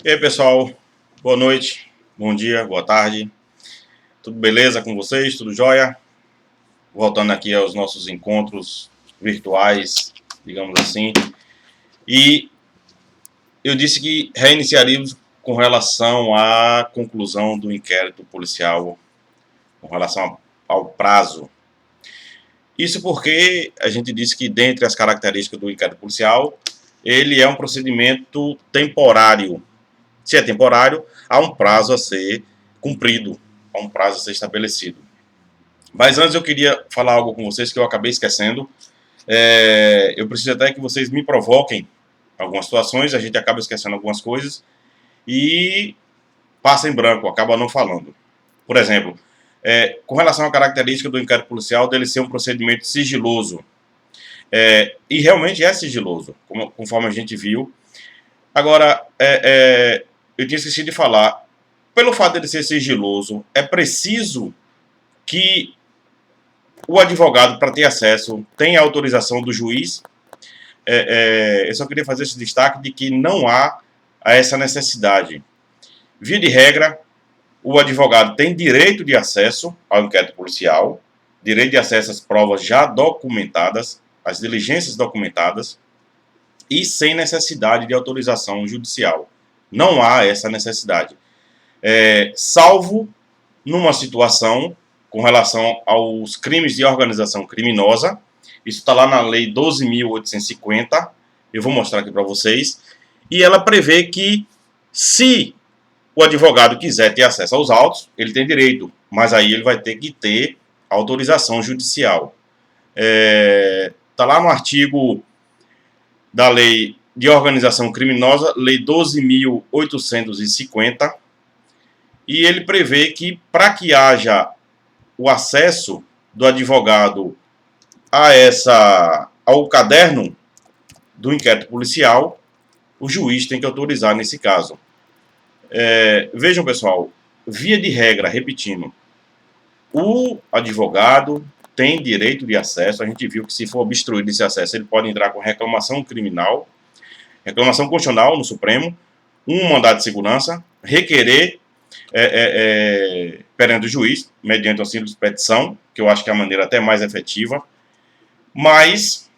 E aí, pessoal, boa noite, bom dia, boa tarde. Tudo beleza com vocês? Tudo jóia? Voltando aqui aos nossos encontros virtuais, digamos assim. E eu disse que reiniciaríamos com relação à conclusão do inquérito policial, com relação ao prazo. Isso porque a gente disse que, dentre as características do inquérito policial, ele é um procedimento temporário. Se é temporário, há um prazo a ser cumprido, há um prazo a ser estabelecido. Mas antes eu queria falar algo com vocês que eu acabei esquecendo. Eu preciso até que vocês me provoquem algumas situações, a gente acaba esquecendo algumas coisas e passa em branco, acaba não falando. Por exemplo, com relação à característica do inquérito policial dele ser um procedimento sigiloso. E realmente é sigiloso, conforme a gente viu. Agora, eu tinha esquecido de falar, pelo fato dele ser sigiloso, é preciso que o advogado, para ter acesso, tenha autorização do juiz. Eu só queria fazer esse destaque de que não há essa necessidade. Via de regra, o advogado tem direito de acesso ao inquérito policial, direito de acesso às provas já documentadas, às diligências documentadas, e sem necessidade de autorização judicial. Não há essa necessidade. Salvo numa situação com relação aos crimes de organização criminosa. Isso está lá na Lei 12.850. Eu vou mostrar aqui para vocês. E ela prevê que, se o advogado quiser ter acesso aos autos, ele tem direito, mas aí ele vai ter que ter autorização judicial. Está lá no artigo da Lei de Organização Criminosa, Lei 12.850, e ele prevê que, para que haja o acesso do advogado ao caderno do inquérito policial, o juiz tem que autorizar nesse caso. Vejam, pessoal, via de regra, repetindo, o advogado tem direito de acesso. A gente viu que, se for obstruído esse acesso, ele pode entrar com reclamação criminal, reclamação constitucional no Supremo, um mandado de segurança, requerer perante o juiz, mediante uma simples petição, que eu acho que é a maneira até mais efetiva. Mas,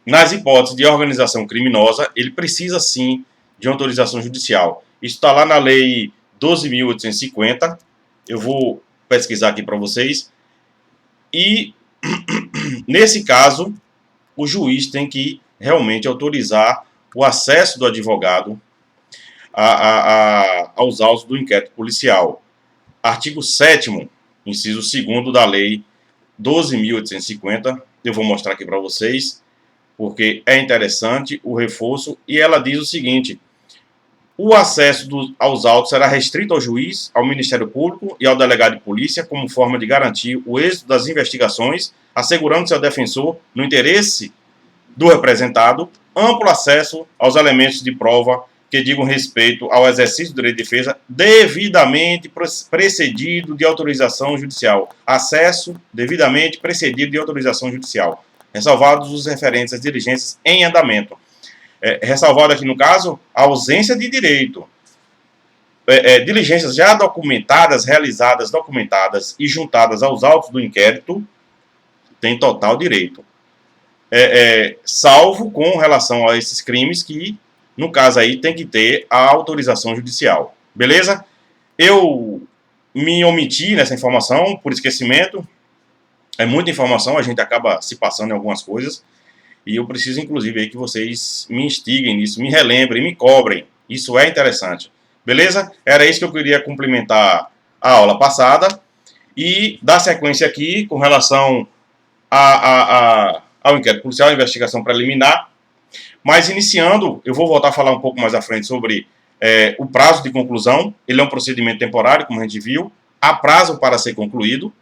nas hipóteses de organização criminosa, ele precisa sim de autorização judicial. Isso está lá na Lei 12.850. Eu vou pesquisar aqui para vocês. E, nesse caso, o juiz tem que realmente autorizar o acesso do advogado aos autos do inquérito policial. Artigo 7º, inciso 2º da Lei 12.850. Eu vou mostrar aqui para vocês, porque é interessante o reforço. E ela diz o seguinte: o acesso aos autos será restrito ao juiz, ao Ministério Público e ao delegado de polícia, como forma de garantir o êxito das investigações, assegurando seu defensor, no interesse do representado, amplo acesso aos elementos de prova que digam respeito ao exercício do direito de defesa, devidamente precedido de autorização judicial. Acesso devidamente precedido de autorização judicial. Ressalvados os referentes às diligências em andamento. Ressalvado aqui, no caso, a ausência de direito. Diligências já documentadas, realizadas, documentadas e juntadas aos autos do inquérito, tem total direito. Salvo com relação a esses crimes que, no caso aí, tem que ter a autorização judicial. Beleza? Eu me omiti nessa informação por esquecimento. É muita informação, a gente acaba se passando em algumas coisas. E eu preciso, inclusive, aí que vocês me instiguem nisso, me relembrem, me cobrem. Isso é interessante. Beleza? Era isso que eu queria complementar a aula passada. E dar sequência aqui com relação ao inquérito policial, a investigação preliminar. Mas, iniciando, eu vou voltar a falar um pouco mais à frente sobre o prazo de conclusão. Ele é um procedimento temporário, como a gente viu. Há prazo para ser concluído.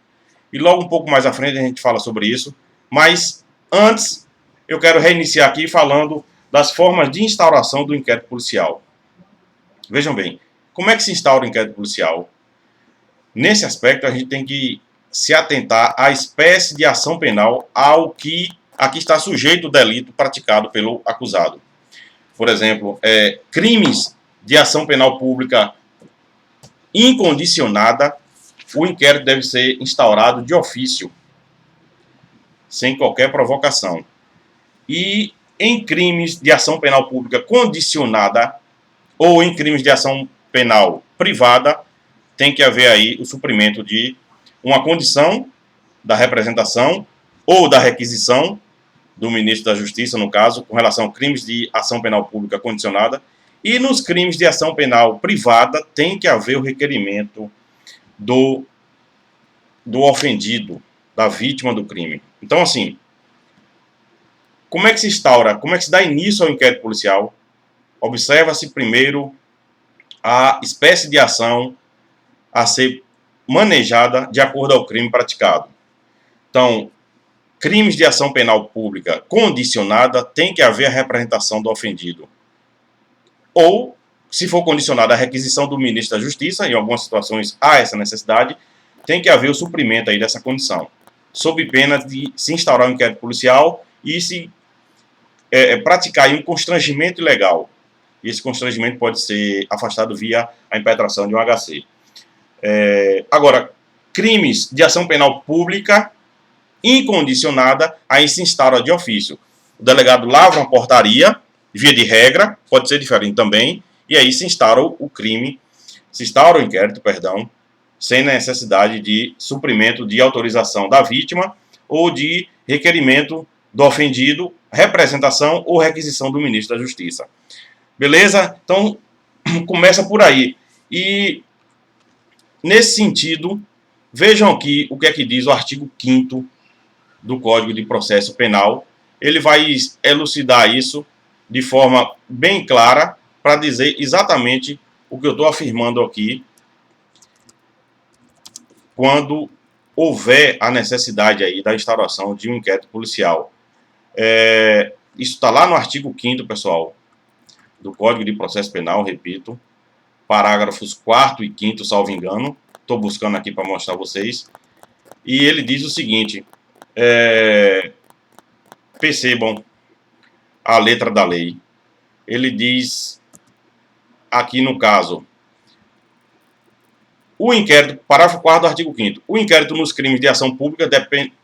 E logo um pouco mais à frente a gente fala sobre isso. Mas, antes, eu quero reiniciar aqui falando das formas de instauração do inquérito policial. Vejam bem, como é que se instaura o inquérito policial? Nesse aspecto, a gente tem que se atentar à espécie de ação penal ao que aqui está sujeito o delito praticado pelo acusado. Por exemplo, crimes de ação penal pública incondicionada, o inquérito deve ser instaurado de ofício, sem qualquer provocação. E em crimes de ação penal pública condicionada ou em crimes de ação penal privada, tem que haver aí o suprimento de uma condição da representação ou da requisição do ministro da Justiça, no caso, com relação a crimes de ação penal pública condicionada. E nos crimes de ação penal privada, tem que haver o requerimento do ofendido, da vítima do crime. Então, assim, como é que se instaura, como é que se dá início ao inquérito policial? Observa-se primeiro a espécie de ação a ser manejada de acordo ao crime praticado. Então, crimes de ação penal pública condicionada, tem que haver a representação do ofendido. Ou, se for condicionada a requisição do ministro da Justiça, em algumas situações há essa necessidade, tem que haver o suprimento aí dessa condição, sob pena de se instaurar um inquérito policial e se praticar aí um constrangimento ilegal. E esse constrangimento pode ser afastado via a impetração de um HC. Agora, crimes de ação penal pública incondicionada, aí se instaura de ofício. O delegado lavra uma portaria, via de regra, pode ser diferente também, e aí se instaura o crime, se instaura o inquérito, perdão, sem necessidade de suprimento de autorização da vítima ou de requerimento do ofendido, representação ou requisição do ministro da Justiça. Beleza? Então, começa por aí. E, nesse sentido, vejam aqui o que é que diz o artigo 5º do Código de Processo Penal. Ele vai elucidar isso de forma bem clara para dizer exatamente o que eu estou afirmando aqui quando houver a necessidade aí da instauração de um inquérito policial. Isso está lá no artigo 5º, pessoal, do Código de Processo Penal, repito, parágrafos 4º e 5º, salvo engano. Estou buscando aqui para mostrar a vocês. E ele diz o seguinte, percebam a letra da lei. Ele diz aqui no caso, o inquérito, parágrafo 4º do artigo 5º, o inquérito nos crimes de ação pública depende...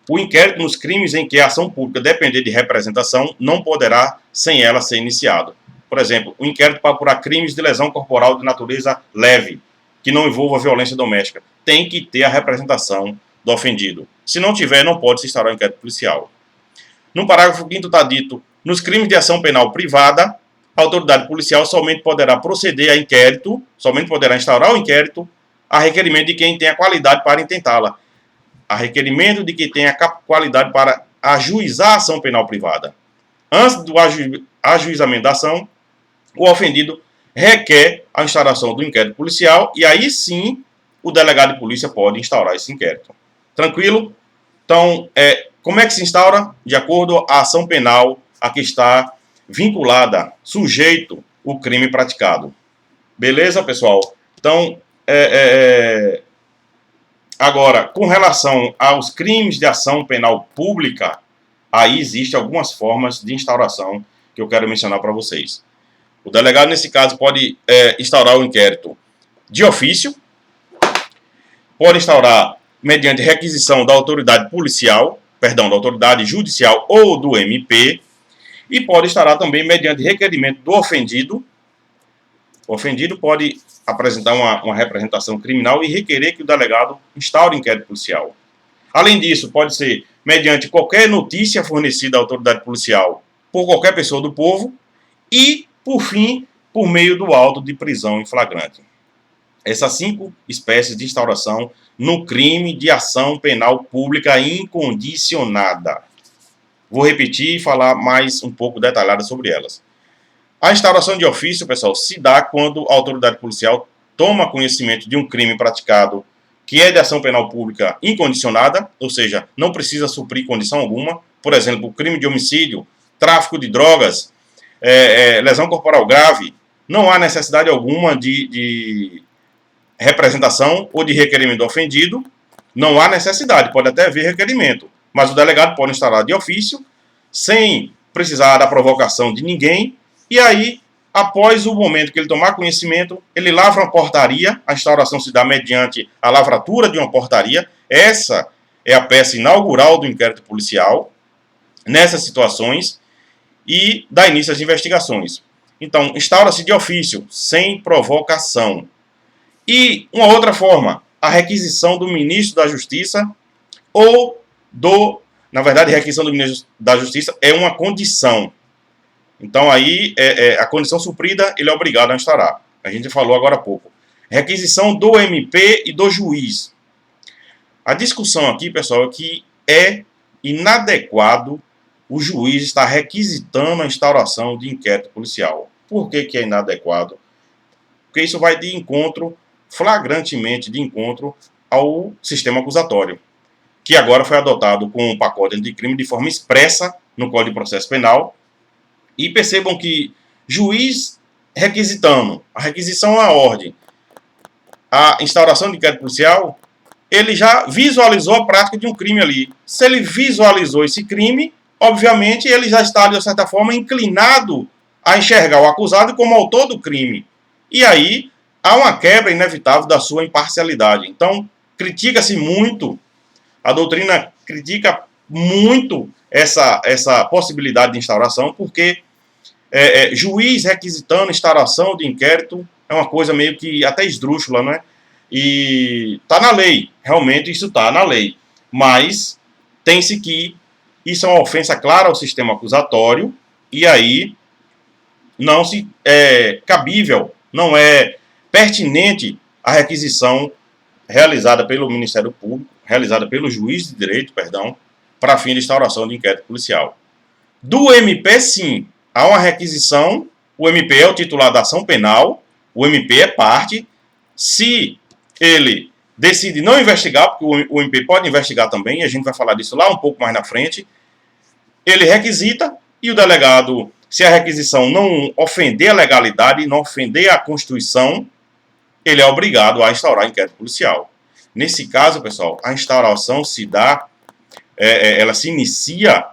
O inquérito nos crimes em que a ação pública depender de representação não poderá, sem ela, ser iniciado. Por exemplo, o inquérito para apurar crimes de lesão corporal de natureza leve, que não envolva violência doméstica, tem que ter a representação do ofendido. Se não tiver, não pode se instaurar um inquérito policial. No parágrafo 5º está dito, nos crimes de ação penal privada, a autoridade policial somente poderá proceder a inquérito, somente poderá instaurar o inquérito a requerimento de quem tenha qualidade para intentá-la. A requerimento de quem tenha qualidade para ajuizar a ação penal privada. Antes do ajuizamento da ação, o ofendido requer a instauração do inquérito policial e aí sim o delegado de polícia pode instaurar esse inquérito. Tranquilo? Então, como é que se instaura? De acordo à ação penal a que está vinculada, sujeito o crime praticado. Beleza, pessoal? Então, agora, com relação aos crimes de ação penal pública, aí existem algumas formas de instauração que eu quero mencionar para vocês. O delegado, nesse caso, pode instaurar o inquérito de ofício, pode instaurar mediante requisição da autoridade policial, perdão, da autoridade judicial ou do MP, e pode instaurar também mediante requerimento do ofendido. O ofendido pode apresentar uma representação criminal e requerer que o delegado instaure inquérito policial. Além disso, pode ser mediante qualquer notícia fornecida à autoridade policial por qualquer pessoa do povo e, por fim, por meio do auto de prisão em flagrante. Essas 5 espécies de instauração no crime de ação penal pública incondicionada. Vou repetir e falar mais um pouco detalhado sobre elas. A instauração de ofício, pessoal, se dá quando a autoridade policial toma conhecimento de um crime praticado que é de ação penal pública incondicionada, ou seja, não precisa suprir condição alguma. Por exemplo, crime de homicídio, tráfico de drogas, lesão corporal grave, não há necessidade alguma de representação ou de requerimento do ofendido, não há necessidade, pode até haver requerimento, mas o delegado pode instaurar de ofício, sem precisar da provocação de ninguém, e aí Após o momento que ele tomar conhecimento, ele lavra uma portaria, a instauração se dá mediante a lavratura de uma portaria. Essa é a peça inaugural do inquérito policial, nessas situações, e dá início às investigações. Então, instaura-se de ofício, sem provocação. E uma outra forma, a requisição do ministro da Justiça ou na verdade, a requisição do ministro da Justiça é uma condição. Então, aí, a condição suprida, ele é obrigado a instaurar. A gente falou agora há pouco. Requisição do MP e do juiz. A discussão aqui, pessoal, é que é inadequado o juiz estar requisitando a instauração de inquérito policial. Por que que é inadequado? Porque isso vai de encontro, flagrantemente de encontro, ao sistema acusatório, que agora foi adotado com o pacote anticrime de forma expressa no Código de Processo Penal. E percebam que juiz requisitando, a requisição à ordem, a instauração de inquérito policial, ele já visualizou a prática de um crime ali. Se ele visualizou esse crime, obviamente ele já está, de certa forma, inclinado a enxergar o acusado como autor do crime. E aí há uma quebra inevitável da sua imparcialidade. Então, critica-se muito, a doutrina critica muito essa possibilidade de instauração, porque juiz requisitando instauração de inquérito é uma coisa meio que até esdrúxula, né? E está na lei, realmente isso está na lei. Mas tem-se que isso é uma ofensa clara ao sistema acusatório, e aí não se é cabível, não é pertinente a requisição realizada pelo Ministério Público, realizada pelo juiz de direito, perdão, para fim de instauração de inquérito policial. Do MP, sim, há uma requisição, o MP é o titular da ação penal, o MP é parte. Se ele decide não investigar, porque o MP pode investigar também, e a gente vai falar disso lá um pouco mais na frente, ele requisita, e o delegado, se a requisição não ofender a legalidade, não ofender a Constituição, ele é obrigado a instaurar inquérito policial. Nesse caso, pessoal, a instauração se dá, ela se inicia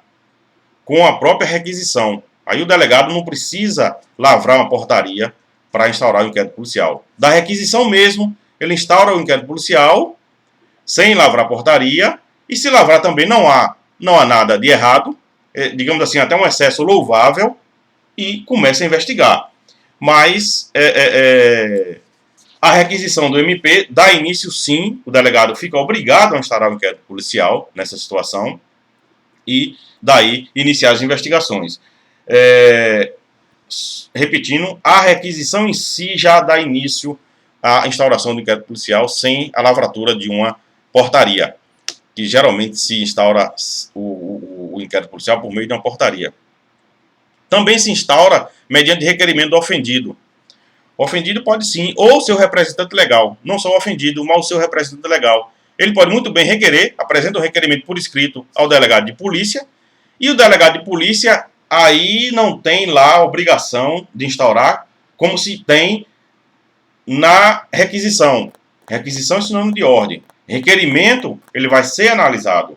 com a própria requisição. Aí o delegado não precisa lavrar uma portaria para instaurar o inquérito policial. Da requisição mesmo, ele instaura o inquérito policial sem lavrar portaria, e se lavrar também não há nada de errado, digamos assim, até um excesso louvável, e começa a investigar. Mas a requisição do MP dá início, sim, o delegado fica obrigado a instaurar o inquérito policial nessa situação, e daí iniciar as investigações. Repetindo, a requisição em si já dá início à instauração do inquérito policial sem a lavratura de uma portaria, que geralmente se instaura o inquérito policial por meio de uma portaria. Também se instaura mediante requerimento do ofendido. O ofendido pode sim, ou seu representante legal, não só o ofendido, mas o seu representante legal. Ele pode muito bem requerer, apresenta o requerimento por escrito ao delegado de polícia, e o delegado de polícia aí não tem lá a obrigação de instaurar, como se tem na requisição. Requisição é sinônimo de ordem. Requerimento, ele vai ser analisado.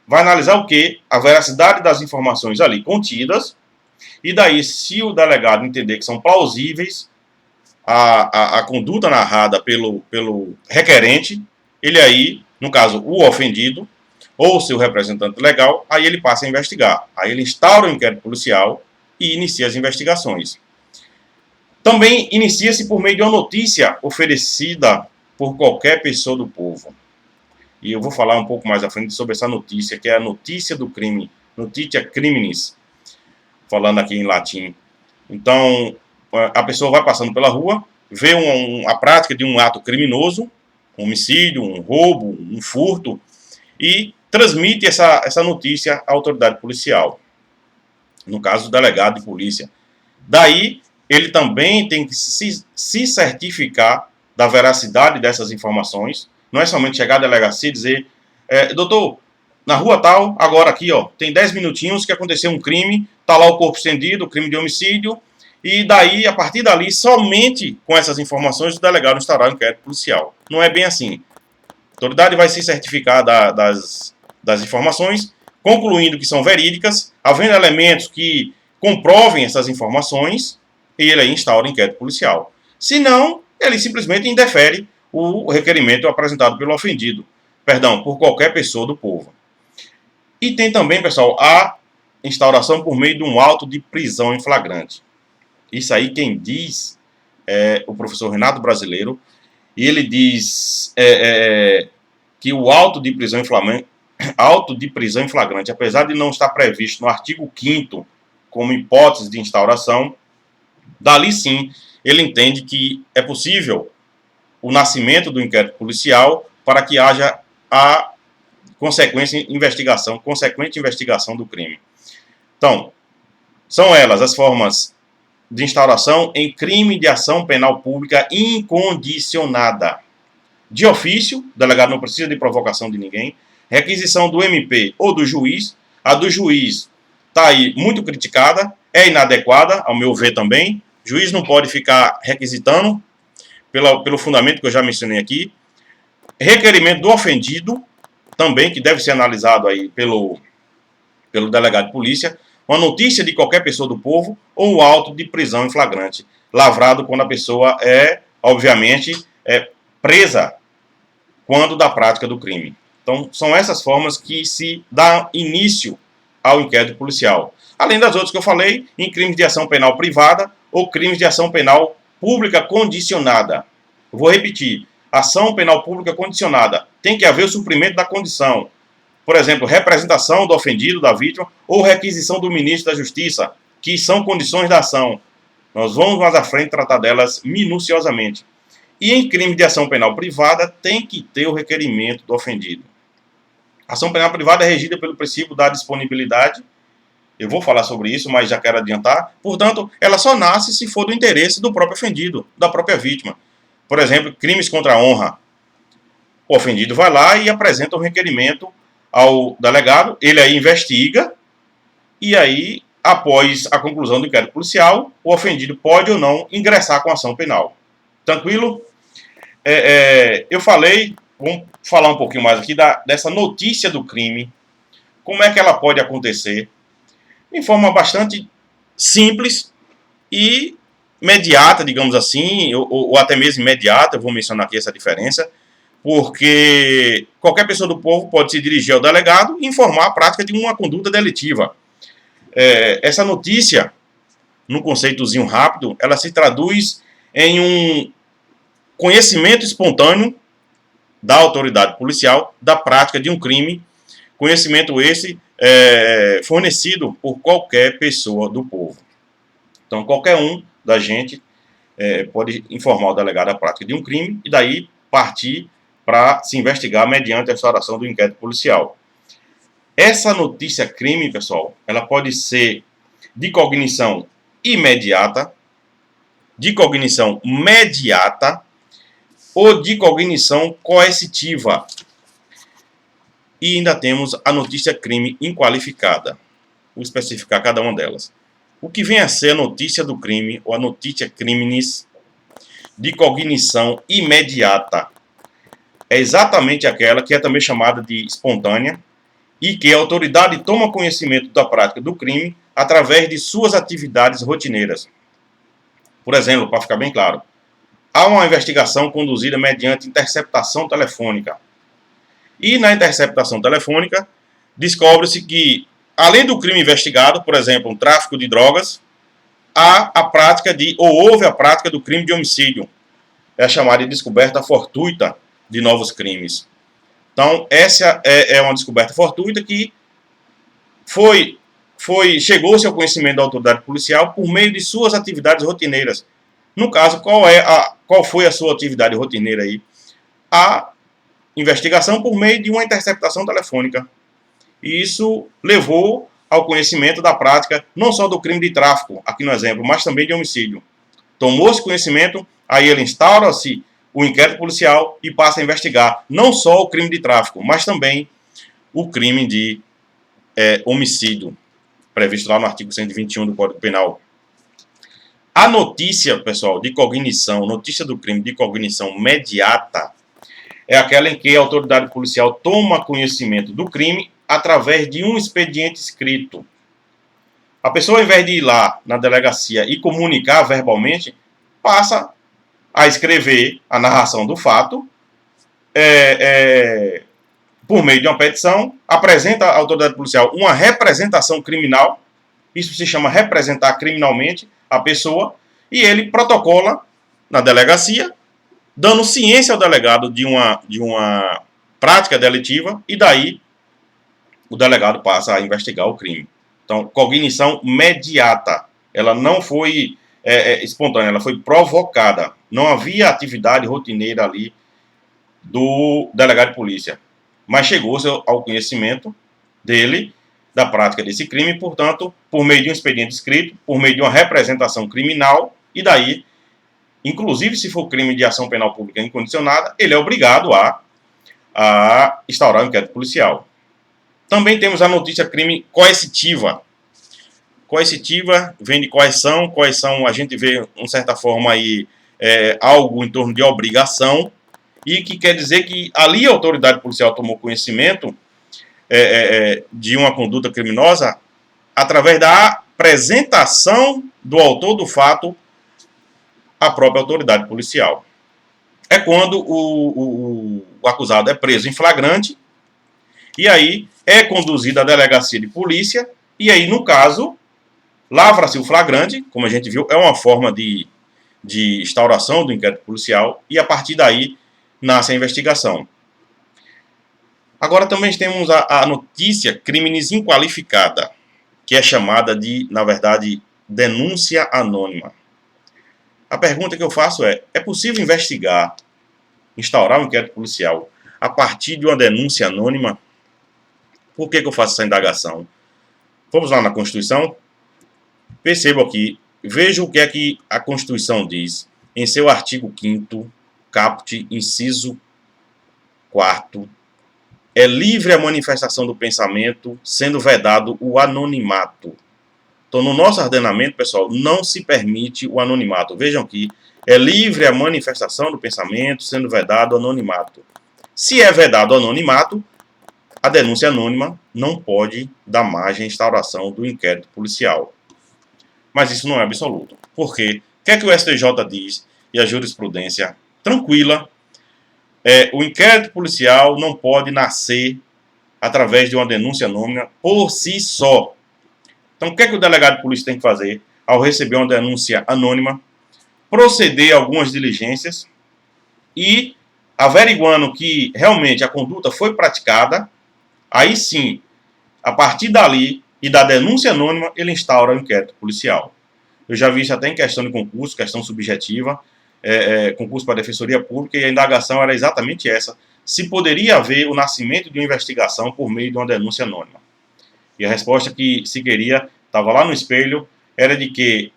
Vai analisar o quê? A veracidade das informações ali contidas, e daí, se o delegado entender que são plausíveis a conduta narrada pelo requerente, ele aí, no caso, o ofendido, ou seu representante legal, aí ele passa a investigar. Aí ele instaura o inquérito policial e inicia as investigações. Também inicia-se por meio de uma notícia oferecida por qualquer pessoa do povo. E eu vou falar um pouco mais à frente sobre essa notícia, que é a notícia do crime, notitia criminis, falando aqui em latim. Então, a pessoa vai passando pela rua, vê a prática de um ato criminoso, um homicídio, um roubo, um furto, e transmite essa notícia à autoridade policial, no caso, o delegado de polícia. Daí, ele também tem que se certificar da veracidade dessas informações. Não é somente chegar à delegacia e dizer, doutor, na rua tal, agora aqui, ó, tem 10 minutinhos que aconteceu um crime, está lá o corpo estendido, crime de homicídio, e daí, a partir dali, somente com essas informações, o delegado instaurar o inquérito policial. Não é bem assim. A autoridade vai se certificar das informações, concluindo que são verídicas, havendo elementos que comprovem essas informações, e ele aí instaura inquérito policial. Se não, ele simplesmente indefere o requerimento apresentado pelo ofendido, perdão, por qualquer pessoa do povo. E tem também, pessoal, a instauração por meio de um auto de prisão em flagrante. Isso aí quem diz é o professor Renato Brasileiro, e ele diz que o auto de prisão em flagrante, apesar de não estar previsto no artigo 5º como hipótese de instauração, dali sim ele entende que é possível o nascimento do inquérito policial para que haja a consequente investigação do crime. Então, são elas as formas de instauração em crime de ação penal pública incondicionada. De ofício, o delegado não precisa de provocação de ninguém. Requisição do MP ou do juiz. A do juiz está aí muito criticada, é inadequada, ao meu ver também. O juiz não pode ficar requisitando, pelo fundamento que eu já mencionei aqui. Requerimento do ofendido, também, que deve ser analisado aí pelo delegado de polícia. Uma notícia de qualquer pessoa do povo ou um auto de prisão em flagrante, lavrado quando a pessoa é, obviamente, presa quando da prática do crime. Então, são essas formas que se dá início ao inquérito policial. Além das outras que eu falei, em crimes de ação penal privada ou crimes de ação penal pública condicionada. Eu vou repetir. Ação penal pública condicionada. Tem que haver o suprimento da condição. Por exemplo, representação do ofendido, da vítima, ou requisição do ministro da Justiça, que são condições da ação. Nós vamos mais à frente tratar delas minuciosamente. E em crime de ação penal privada, tem que ter o requerimento do ofendido. A ação penal privada é regida pelo princípio da disponibilidade. Eu vou falar sobre isso, mas já quero adiantar. Portanto, ela só nasce se for do interesse do próprio ofendido, da própria vítima. Por exemplo, crimes contra a honra. O ofendido vai lá e apresenta um requerimento ao delegado, ele aí investiga, e aí, após a conclusão do inquérito policial, o ofendido pode ou não ingressar com ação penal. Tranquilo? Eu falei, vamos falar um pouquinho mais aqui dessa notícia do crime, como é que ela pode acontecer, de forma bastante simples e imediata, digamos assim, ou até mesmo imediata, eu vou mencionar aqui essa diferença, porque qualquer pessoa do povo pode se dirigir ao delegado e informar a prática de uma conduta delitiva. Essa notícia, num conceitozinho rápido, ela se traduz em um conhecimento espontâneo da autoridade policial da prática de um crime, conhecimento esse fornecido por qualquer pessoa do povo. Então, qualquer um da gente pode informar o delegado da prática de um crime e daí partir para se investigar mediante a instauração do inquérito policial. Essa notícia crime, pessoal, ela pode ser de cognição imediata, de cognição mediata ou de cognição coercitiva. E ainda temos a notícia crime inqualificada. Vou especificar cada uma delas. O que vem a ser a notícia do crime ou a notícia criminis de cognição imediata é exatamente aquela que é também chamada de espontânea e que a autoridade toma conhecimento da prática do crime através de suas atividades rotineiras. Por exemplo, para ficar bem claro, há uma investigação conduzida mediante interceptação telefônica. E na interceptação telefônica, descobre-se que, além do crime investigado, por exemplo, um tráfico de drogas, houve a prática do crime de homicídio. É a chamada de descoberta fortuita de novos crimes. Então, essa é uma descoberta fortuita que chegou-se ao conhecimento da autoridade policial por meio de suas atividades rotineiras. No caso, qual foi a sua atividade rotineira aí? A investigação por meio de uma interceptação telefônica. E isso levou ao conhecimento da prática, não só do crime de tráfico, aqui no exemplo, mas também de homicídio. Tomou-se conhecimento, aí ele instaura-se o inquérito policial e passa a investigar não só o crime de tráfico, mas também o crime de homicídio, previsto lá no artigo 121 do Código Penal. A notícia, pessoal, de cognição, notícia do crime de cognição mediata, é aquela em que a autoridade policial toma conhecimento do crime através de um expediente escrito. A pessoa, ao invés de ir lá na delegacia e comunicar verbalmente, passa a escrever a narração do fato por meio de uma petição, apresenta à autoridade policial uma representação criminal, isso se chama representar criminalmente a pessoa, e ele protocola na delegacia, dando ciência ao delegado de uma prática delitiva, e daí o delegado passa a investigar o crime. Então, cognição imediata. Ela não foi espontânea, ela foi provocada. Não havia atividade rotineira ali do delegado de polícia. Mas chegou-se ao conhecimento dele, da prática desse crime, portanto, por meio de um expediente escrito, por meio de uma representação criminal, e daí, inclusive se for crime de ação penal pública incondicionada, ele é obrigado a instaurar um inquérito policial. Também temos a notícia crime coercitiva. Coercitiva vem de coerção, a gente vê, de certa forma, aí, algo em torno de obrigação, e que quer dizer que ali a autoridade policial tomou conhecimento de uma conduta criminosa através da apresentação do autor do fato à própria autoridade policial. É quando o acusado é preso em flagrante, e aí é conduzido à delegacia de polícia, e aí, no caso, lavra-se o flagrante, como a gente viu, é uma forma de instauração do inquérito policial, e a partir daí nasce a investigação. Agora também temos a notícia criminis inqualificada, que é chamada de, na verdade, denúncia anônima. A pergunta que eu faço é possível investigar, instaurar um inquérito policial a partir de uma denúncia anônima? Por que eu faço essa indagação? Vamos lá na Constituição. Perceba aqui, veja o que é que a Constituição diz em seu artigo 5º, caput, inciso 4º. É livre a manifestação do pensamento, sendo vedado o anonimato. Então, no nosso ordenamento, pessoal, não se permite o anonimato. Vejam aqui, é livre a manifestação do pensamento, sendo vedado o anonimato. Se é vedado o anonimato, a denúncia anônima não pode dar margem à instauração do inquérito policial. Mas isso não é absoluto. Por quê? O que é que o STJ diz e a jurisprudência tranquila? O inquérito policial não pode nascer através de uma denúncia anônima por si só. Então, o que é que o delegado de polícia tem que fazer ao receber uma denúncia anônima? Proceder a algumas diligências e, averiguando que realmente a conduta foi praticada, aí sim, a partir dali e da denúncia anônima, ele instaura o inquérito policial. Eu já vi isso até em questão de concurso, questão subjetiva, concurso para a Defensoria Pública, e a indagação era exatamente essa: se poderia haver o nascimento de uma investigação por meio de uma denúncia anônima. E a resposta que se queria, estava lá no espelho, era de que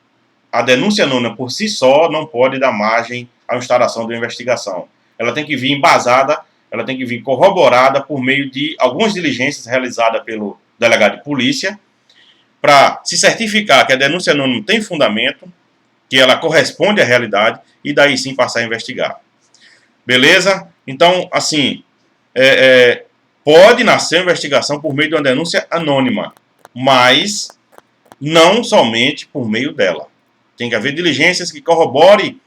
a denúncia anônima por si só não pode dar margem à instauração de uma investigação. Ela tem que vir embasada, ela tem que vir corroborada por meio de algumas diligências realizadas pelo delegado de polícia, para se certificar que a denúncia anônima tem fundamento, que ela corresponde à realidade, e daí sim passar a investigar. Beleza? Então, assim, pode nascer uma investigação por meio de uma denúncia anônima, mas não somente por meio dela. Tem que haver diligências que corroborem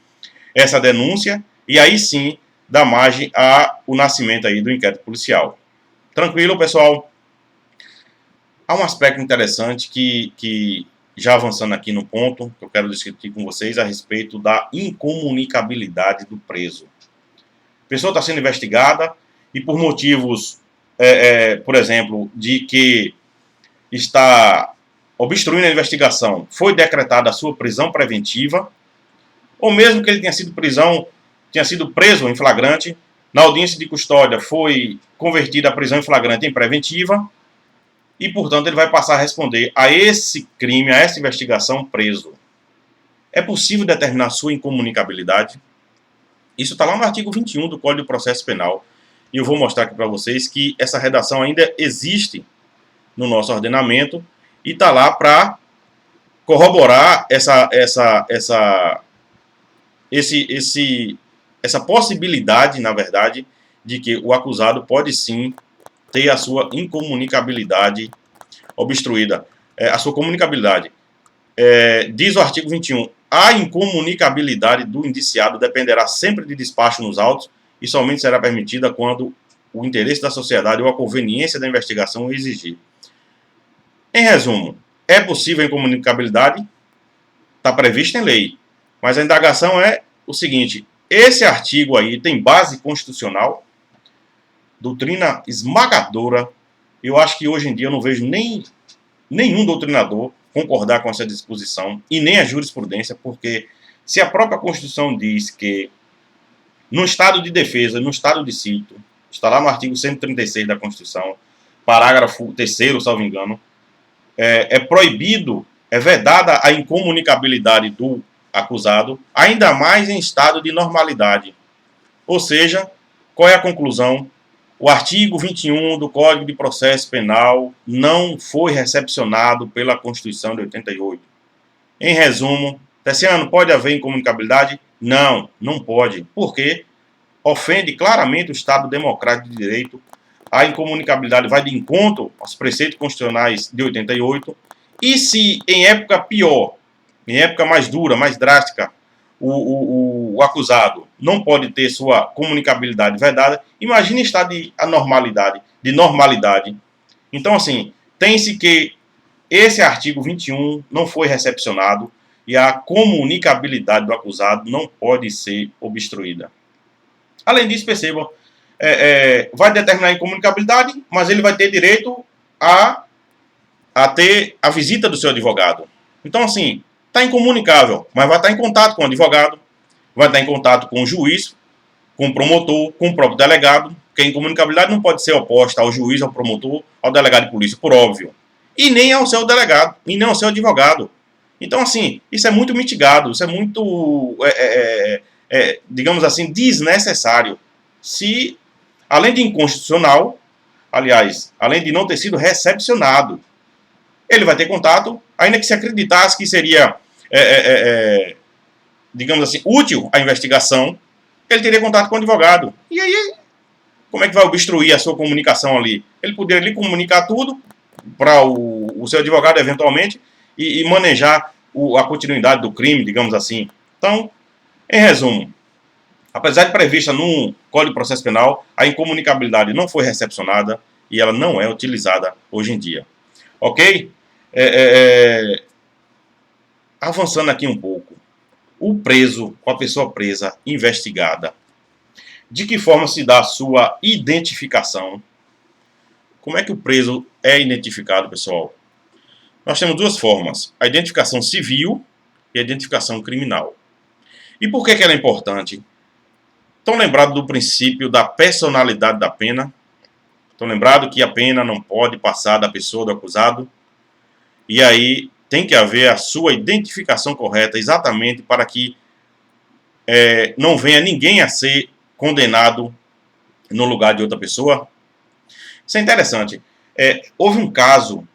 essa denúncia, e aí sim dá margem ao nascimento aí do inquérito policial. Tranquilo, pessoal? Há um aspecto interessante que já avançando aqui no ponto, que eu quero discutir com vocês a respeito da incomunicabilidade do preso. A pessoa está sendo investigada e por motivos, por exemplo, de que está obstruindo a investigação, foi decretada a sua prisão preventiva, ou mesmo que ele tenha sido preso em flagrante, na audiência de custódia foi convertida a prisão em flagrante em preventiva, e, portanto, ele vai passar a responder a esse crime, a essa investigação, preso. É possível determinar sua incomunicabilidade? Isso está lá no artigo 21 do Código de Processo Penal. E eu vou mostrar aqui para vocês que essa redação ainda existe no nosso ordenamento e está lá para corroborar essa possibilidade, na verdade, de que o acusado pode sim ter a sua incomunicabilidade obstruída. a sua comunicabilidade. Diz o artigo 21, a incomunicabilidade do indiciado dependerá sempre de despacho nos autos e somente será permitida quando o interesse da sociedade ou a conveniência da investigação o exigir. Em resumo, é possível a incomunicabilidade, está previsto em lei, mas a indagação é o seguinte, esse artigo aí tem base constitucional, doutrina esmagadora, eu acho que hoje em dia eu não vejo nenhum doutrinador concordar com essa disposição e nem a jurisprudência, porque se a própria Constituição diz que no estado de defesa, no estado de sítio, está lá no artigo 136 da Constituição, parágrafo 3º, salvo engano, é proibido, é vedada a incomunicabilidade do acusado, ainda mais em estado de normalidade. Ou seja, qual é a conclusão? O artigo 21 do Código de Processo Penal não foi recepcionado pela Constituição de 88. Em resumo, Tessiano, pode haver incomunicabilidade? Não, não pode. Por quê? Ofende claramente o Estado Democrático de Direito. A incomunicabilidade vai de encontro aos preceitos constitucionais de 88. E se em época pior, em época mais dura, mais drástica, o acusado não pode ter sua comunicabilidade vedada, imagine estar de anormalidade, de normalidade. Então, assim, tem-se que esse artigo 21 não foi recepcionado e a comunicabilidade do acusado não pode ser obstruída. Além disso, percebam, vai determinar a incomunicabilidade, mas ele vai ter direito a ter a visita do seu advogado. Então, assim, está incomunicável, mas vai estar em contato com o advogado, vai estar em contato com o juiz, com o promotor, com o próprio delegado, porque a incomunicabilidade não pode ser oposta ao juiz, ao promotor, ao delegado de polícia, por óbvio. E nem ao seu delegado, e nem ao seu advogado. Então, assim, isso é muito mitigado, isso é muito, digamos assim, desnecessário. Se, além de inconstitucional, aliás, além de não ter sido recepcionado, ele vai ter contato, ainda que se acreditasse que seria, digamos assim, útil à investigação, ele teria contato com o advogado. E aí, como é que vai obstruir a sua comunicação ali? Ele poderia lhe comunicar tudo para o seu advogado, eventualmente, e manejar a continuidade do crime, digamos assim. Então, em resumo, apesar de prevista no Código de Processo Penal, a incomunicabilidade não foi recepcionada e ela não é utilizada hoje em dia. Ok? Avançando aqui um pouco. O preso, com a pessoa presa, investigada, de que forma se dá a sua identificação? Como é que o preso é identificado, pessoal? Nós temos duas formas, a identificação civil e a identificação criminal. E por que ela é importante? Estão lembrados do princípio da personalidade da pena? Estão lembrados que a pena não pode passar da pessoa do acusado? E aí tem que haver a sua identificação correta, exatamente para que não venha ninguém a ser condenado no lugar de outra pessoa. Isso é interessante. Houve um caso,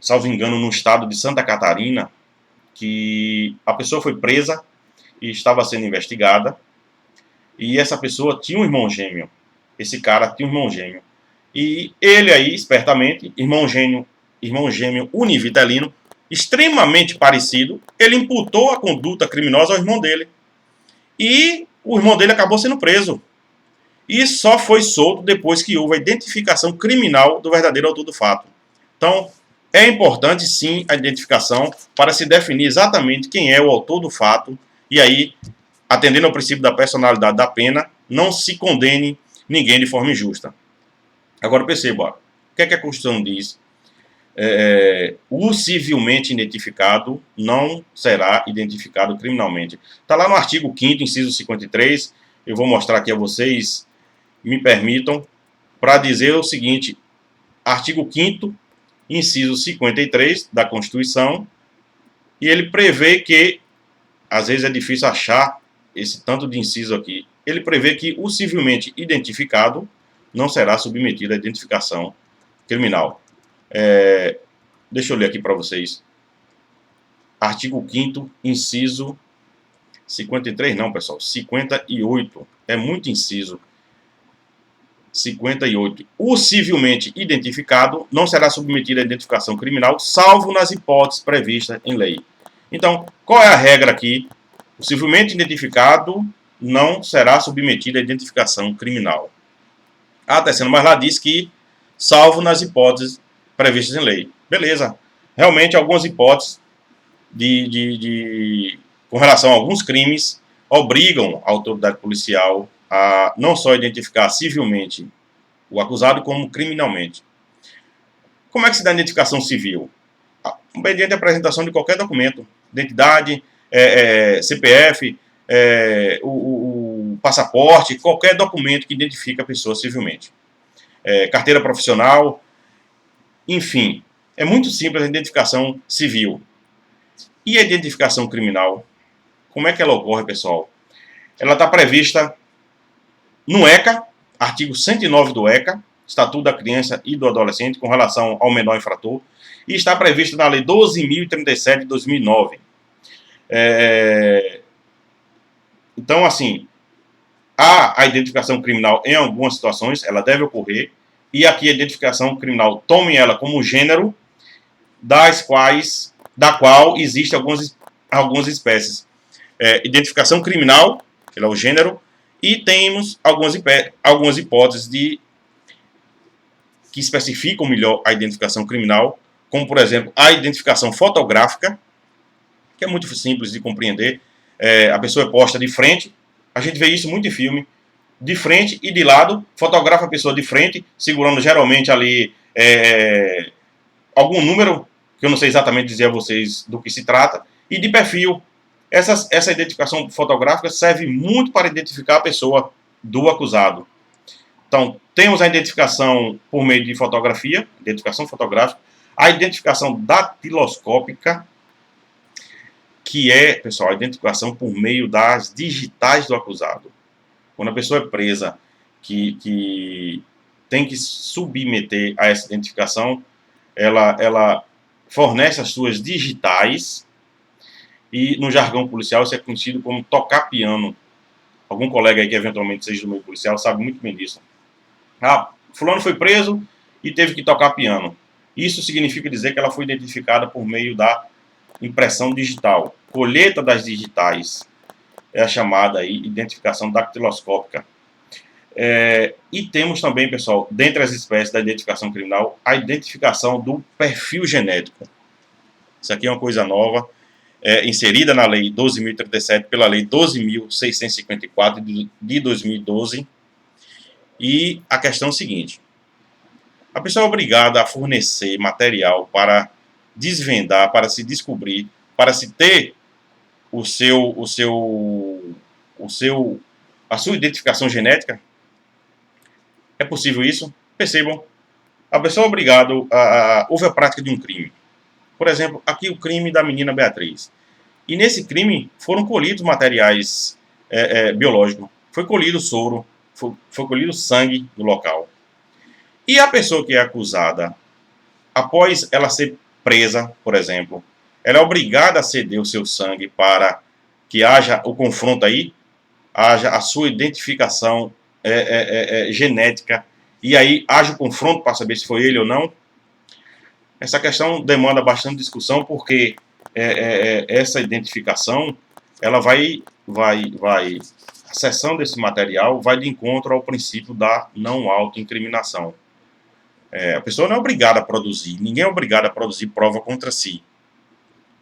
salvo engano, no estado de Santa Catarina, que a pessoa foi presa e estava sendo investigada, e essa pessoa tinha um irmão gêmeo. Esse cara tinha um irmão gêmeo. E ele aí, espertamente, irmão gêmeo univitelino, extremamente parecido, ele imputou a conduta criminosa ao irmão dele. E o irmão dele acabou sendo preso. E só foi solto depois que houve a identificação criminal do verdadeiro autor do fato. Então, é importante sim a identificação para se definir exatamente quem é o autor do fato. E aí, atendendo ao princípio da personalidade da pena, não se condene ninguém de forma injusta. Agora perceba, o que é que a Constituição diz? O civilmente identificado não será identificado criminalmente. Está lá no artigo 5º, inciso 53, eu vou mostrar aqui a vocês, me permitam, para dizer o seguinte, artigo 5º, inciso 53 da Constituição, e ele prevê que, às vezes é difícil achar esse tanto de inciso aqui, ele prevê que o civilmente identificado não será submetido à identificação criminal. Deixa eu ler aqui para vocês. Artigo 5º, inciso 53, não, pessoal, 58. É muito inciso. 58. O civilmente identificado não será submetido à identificação criminal, salvo nas hipóteses previstas em lei. Então, qual é a regra aqui? O civilmente identificado não será submetido à identificação criminal. Terceiro, mas lá diz que, salvo nas hipóteses previstas em lei. Beleza. Realmente, algumas hipóteses com relação a alguns crimes obrigam a autoridade policial a não só identificar civilmente o acusado, como criminalmente. Como é que se dá a identificação civil? Mediante a apresentação de qualquer documento, identidade, CPF, o passaporte, qualquer documento que identifique a pessoa civilmente. Carteira profissional, enfim. É muito simples a identificação civil. E a identificação criminal? Como é que ela ocorre, pessoal? Ela está prevista no ECA, artigo 109 do ECA, Estatuto da Criança e do Adolescente, com relação ao menor infrator, e está prevista na Lei 12.037 de 2009. Então, assim, há a identificação criminal em algumas situações, ela deve ocorrer, e aqui a identificação criminal, tome ela como gênero, da qual existem algumas espécies. Identificação criminal, que é o gênero, e temos algumas hipóteses que especificam melhor a identificação criminal, como, por exemplo, a identificação fotográfica, que é muito simples de compreender. A pessoa é posta de frente, a gente vê isso muito em filme, de frente e de lado, fotografa a pessoa de frente, segurando geralmente ali algum número, que eu não sei exatamente dizer a vocês do que se trata, e de perfil. Essa identificação fotográfica serve muito para identificar a pessoa do acusado. Então, temos a identificação por meio de fotografia, identificação fotográfica, a identificação datiloscópica, que é, pessoal, a identificação por meio das digitais do acusado. Quando a pessoa é presa, que tem que submeter a essa identificação, ela fornece as suas digitais, e no jargão policial isso é conhecido como tocar piano. Algum colega aí que eventualmente seja do meio policial sabe muito bem disso. Fulano foi preso e teve que tocar piano. Isso significa dizer que ela foi identificada por meio da impressão digital. Colheita das digitais é a chamada aí identificação dactiloscópica. E temos também, pessoal, dentre as espécies da identificação criminal, a identificação do perfil genético. Isso aqui é uma coisa nova, inserida na Lei 12.037 pela Lei 12.654 de 2012. E a questão é a seguinte: a pessoa é obrigada a fornecer material para desvendar, para se descobrir, para se ter a sua identificação genética. É possível isso? Percebam, a pessoa é obrigada houve a prática de um crime. Por exemplo, aqui o crime da menina Beatriz. E nesse crime foram colhidos materiais biológicos. Foi colhido soro, foi colhido sangue no local. E a pessoa que é acusada, após ela ser presa, por exemplo, ela é obrigada a ceder o seu sangue para que haja o confronto aí, haja a sua identificação genética, e aí haja o confronto para saber se foi ele ou não. Essa questão demanda bastante discussão, porque essa identificação, ela a cessão desse material vai de encontro ao princípio da não autoincriminação. A pessoa não é obrigada a produzir, ninguém é obrigado a produzir prova contra si.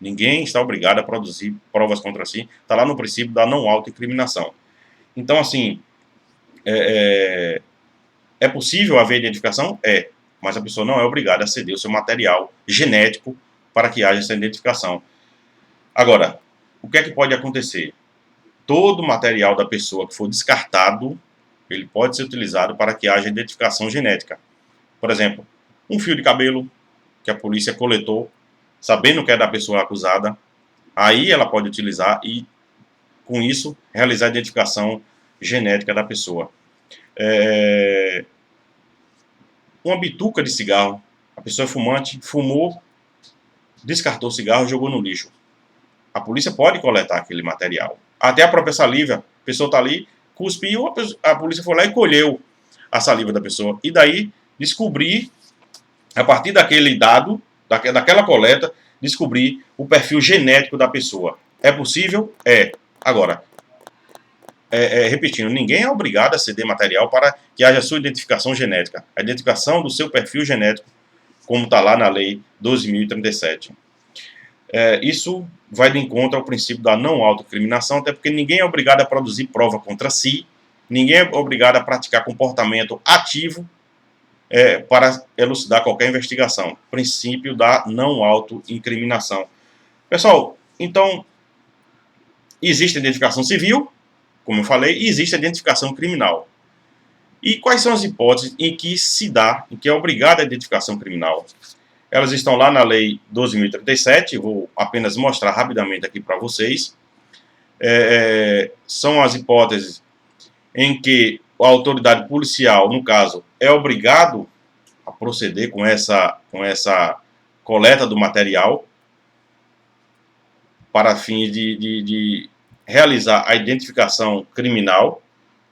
Ninguém está obrigado a produzir provas contra si, está lá no princípio da não autoincriminação. Então, assim, é possível haver identificação? Mas a pessoa não é obrigada a ceder o seu material genético para que haja essa identificação. Agora, o que é que pode acontecer? Todo o material da pessoa que for descartado, ele pode ser utilizado para que haja identificação genética. Por exemplo, um fio de cabelo que a polícia coletou, sabendo que é da pessoa acusada, aí ela pode utilizar e, com isso, realizar a identificação genética da pessoa. Uma bituca de cigarro, a pessoa é fumante, fumou, descartou o cigarro e jogou no lixo. A polícia pode coletar aquele material. Até a própria saliva, a pessoa está ali, cuspiu, a polícia foi lá e colheu. a saliva da pessoa e daí descobrir, a partir daquele dado, daquela coleta, descobrir o perfil genético da pessoa. É possível? É. Agora, repetindo, ninguém é obrigado a ceder material para que haja sua identificação genética. A identificação do seu perfil genético, como está lá na Lei 12.037. Isso vai de encontro ao princípio da não autocriminação, até porque ninguém é obrigado a produzir prova contra si, ninguém é obrigado a praticar comportamento ativo para elucidar qualquer investigação. Princípio da não autoincriminação. Pessoal, então, existe a identificação civil, como eu falei, e existe a identificação criminal. E quais são as hipóteses em que se dá, em que é obrigada a identificação criminal? Elas estão lá na Lei 12.037, vou apenas mostrar rapidamente aqui para vocês. São as hipóteses em que a autoridade policial, no caso, é obrigado a proceder com essa coleta do material para fins de realizar a identificação criminal,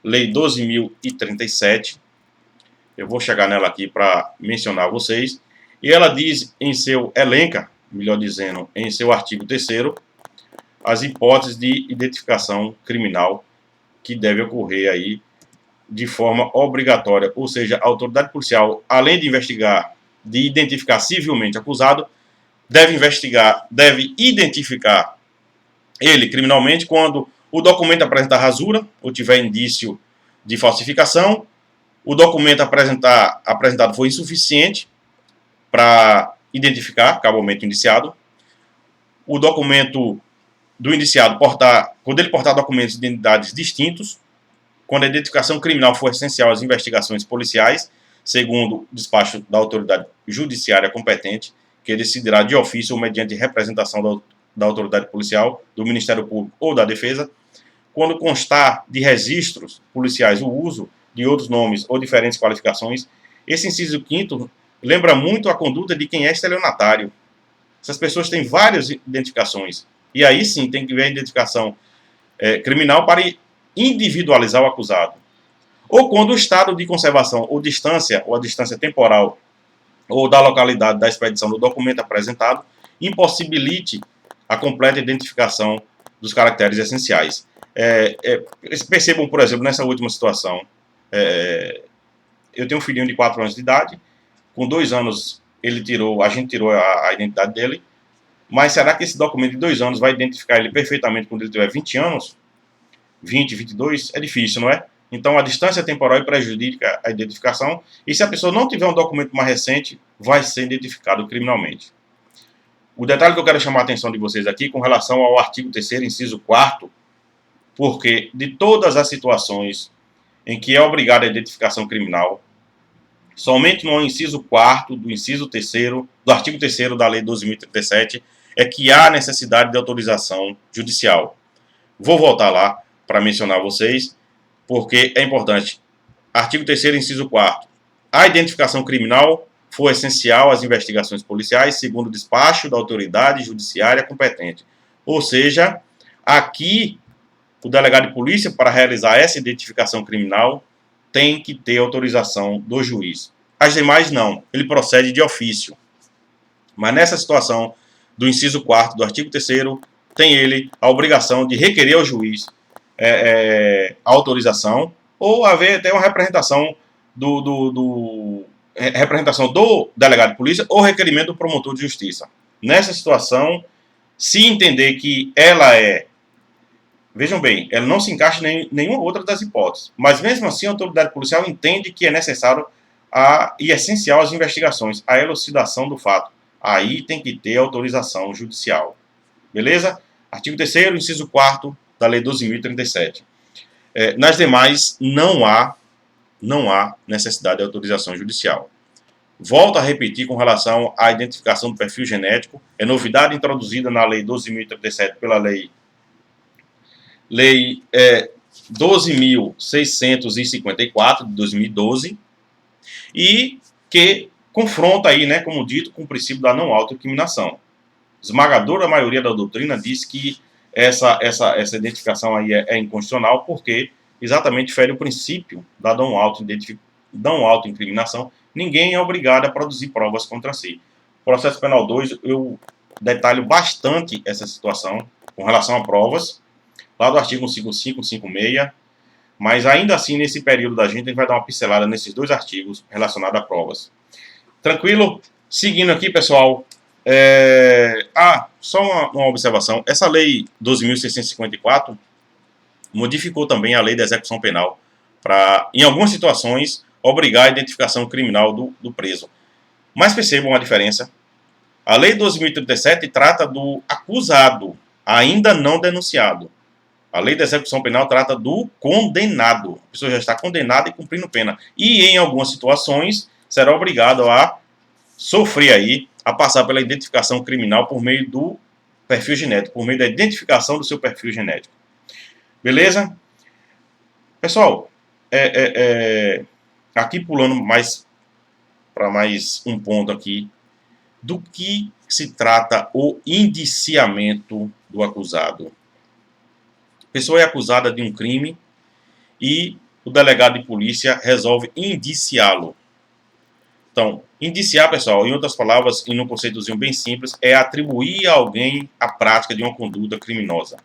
Lei 12.037. Eu vou chegar nela aqui para mencionar a vocês. E ela diz em seu elenca, melhor dizendo, em seu artigo 3º, as hipóteses de identificação criminal que deve ocorrer aí de forma obrigatória. Ou seja, a autoridade policial, além de investigar, de identificar civilmente acusado, deve identificar ele criminalmente quando o documento apresentar rasura ou tiver indício de falsificação, o documento apresentado for insuficiente para identificar cabalmente o indiciado, o documento do indiciado quando ele portar documentos de identidades distintos, quando a identificação criminal for essencial às investigações policiais, segundo o despacho da autoridade judiciária competente, que decidirá de ofício ou mediante representação da autoridade policial, do Ministério Público ou da Defesa, quando constar de registros policiais o uso de outros nomes ou diferentes qualificações. Esse inciso 5º lembra muito a conduta de quem é estelionatário. Essas pessoas têm várias identificações. E aí sim tem que ver a identificação criminal para individualizar o acusado. Ou quando o estado de conservação ou a distância temporal ou da localidade da expedição do documento apresentado impossibilite a completa identificação dos caracteres essenciais. Percebam, por exemplo, nessa última situação, eu tenho um filhinho de 4 anos de idade, com 2 anos a gente tirou a identidade dele, mas será que esse documento de 2 anos vai identificar ele perfeitamente quando ele tiver 20 anos? 20, 22? É difícil, não é? Então a distância temporal prejudica a identificação, e se a pessoa não tiver um documento mais recente, vai ser identificado criminalmente. O detalhe que eu quero chamar a atenção de vocês aqui com relação ao artigo 3º, inciso 4º, porque de todas as situações em que é obrigada a identificação criminal, somente no inciso 4º, do inciso 3º, do artigo 3º da Lei 12.037, é que há necessidade de autorização judicial. Vou voltar lá para mencionar a vocês, porque é importante. Artigo 3º, inciso 4º. A identificação criminal for essencial às investigações policiais, segundo o despacho da autoridade judiciária competente. Ou seja, aqui o delegado de polícia, para realizar essa identificação criminal, tem que ter autorização do juiz. As demais não, ele procede de ofício. Mas nessa situação do inciso 4º do artigo 3º, tem ele a obrigação de requerer ao juiz a autorização, ou haver até uma representação do delegado de polícia ou requerimento do promotor de justiça. Nessa situação, se entender que ela vejam bem, ela não se encaixa em nenhuma outra das hipóteses, mas mesmo assim a autoridade policial entende que é necessário e essencial às investigações, a elucidação do fato. Aí tem que ter autorização judicial. Beleza? Artigo 3º, inciso 4º da Lei 12.037. Nas demais, não há necessidade de autorização judicial. Volto a repetir com relação à identificação do perfil genético. É novidade introduzida na Lei 12.037 pela Lei 12.654 de 2012 e que confronta aí, né, como dito, com o princípio da não autoincriminação. Esmagadora maioria da doutrina diz que essa identificação aí é inconstitucional porque exatamente fere o princípio da não não autoincriminação, ninguém é obrigado a produzir provas contra si. Processo Penal 2, eu detalho bastante essa situação com relação a provas, lá do artigo 155, 156, mas ainda assim, nesse período da gente vai dar uma pincelada nesses dois artigos relacionados a provas. Tranquilo? Seguindo aqui, pessoal, só uma observação. Essa lei 12.654 modificou também a lei da execução penal para, em algumas situações, obrigar a identificação criminal do preso. Mas percebam a diferença. A lei 12.037 trata do acusado, ainda não denunciado. A lei da execução penal trata do condenado. A pessoa já está condenada e cumprindo pena. E, em algumas situações, será obrigado a sofrer aí, a passar pela identificação criminal por meio do perfil genético, por meio da identificação do seu perfil genético. Beleza? Pessoal, aqui pulando para mais um ponto aqui, do que se trata o indiciamento do acusado. A pessoa é acusada de um crime e o delegado de polícia resolve indiciá-lo. Então, indiciar, pessoal, em outras palavras, em um conceitozinho bem simples, é atribuir a alguém a prática de uma conduta criminosa.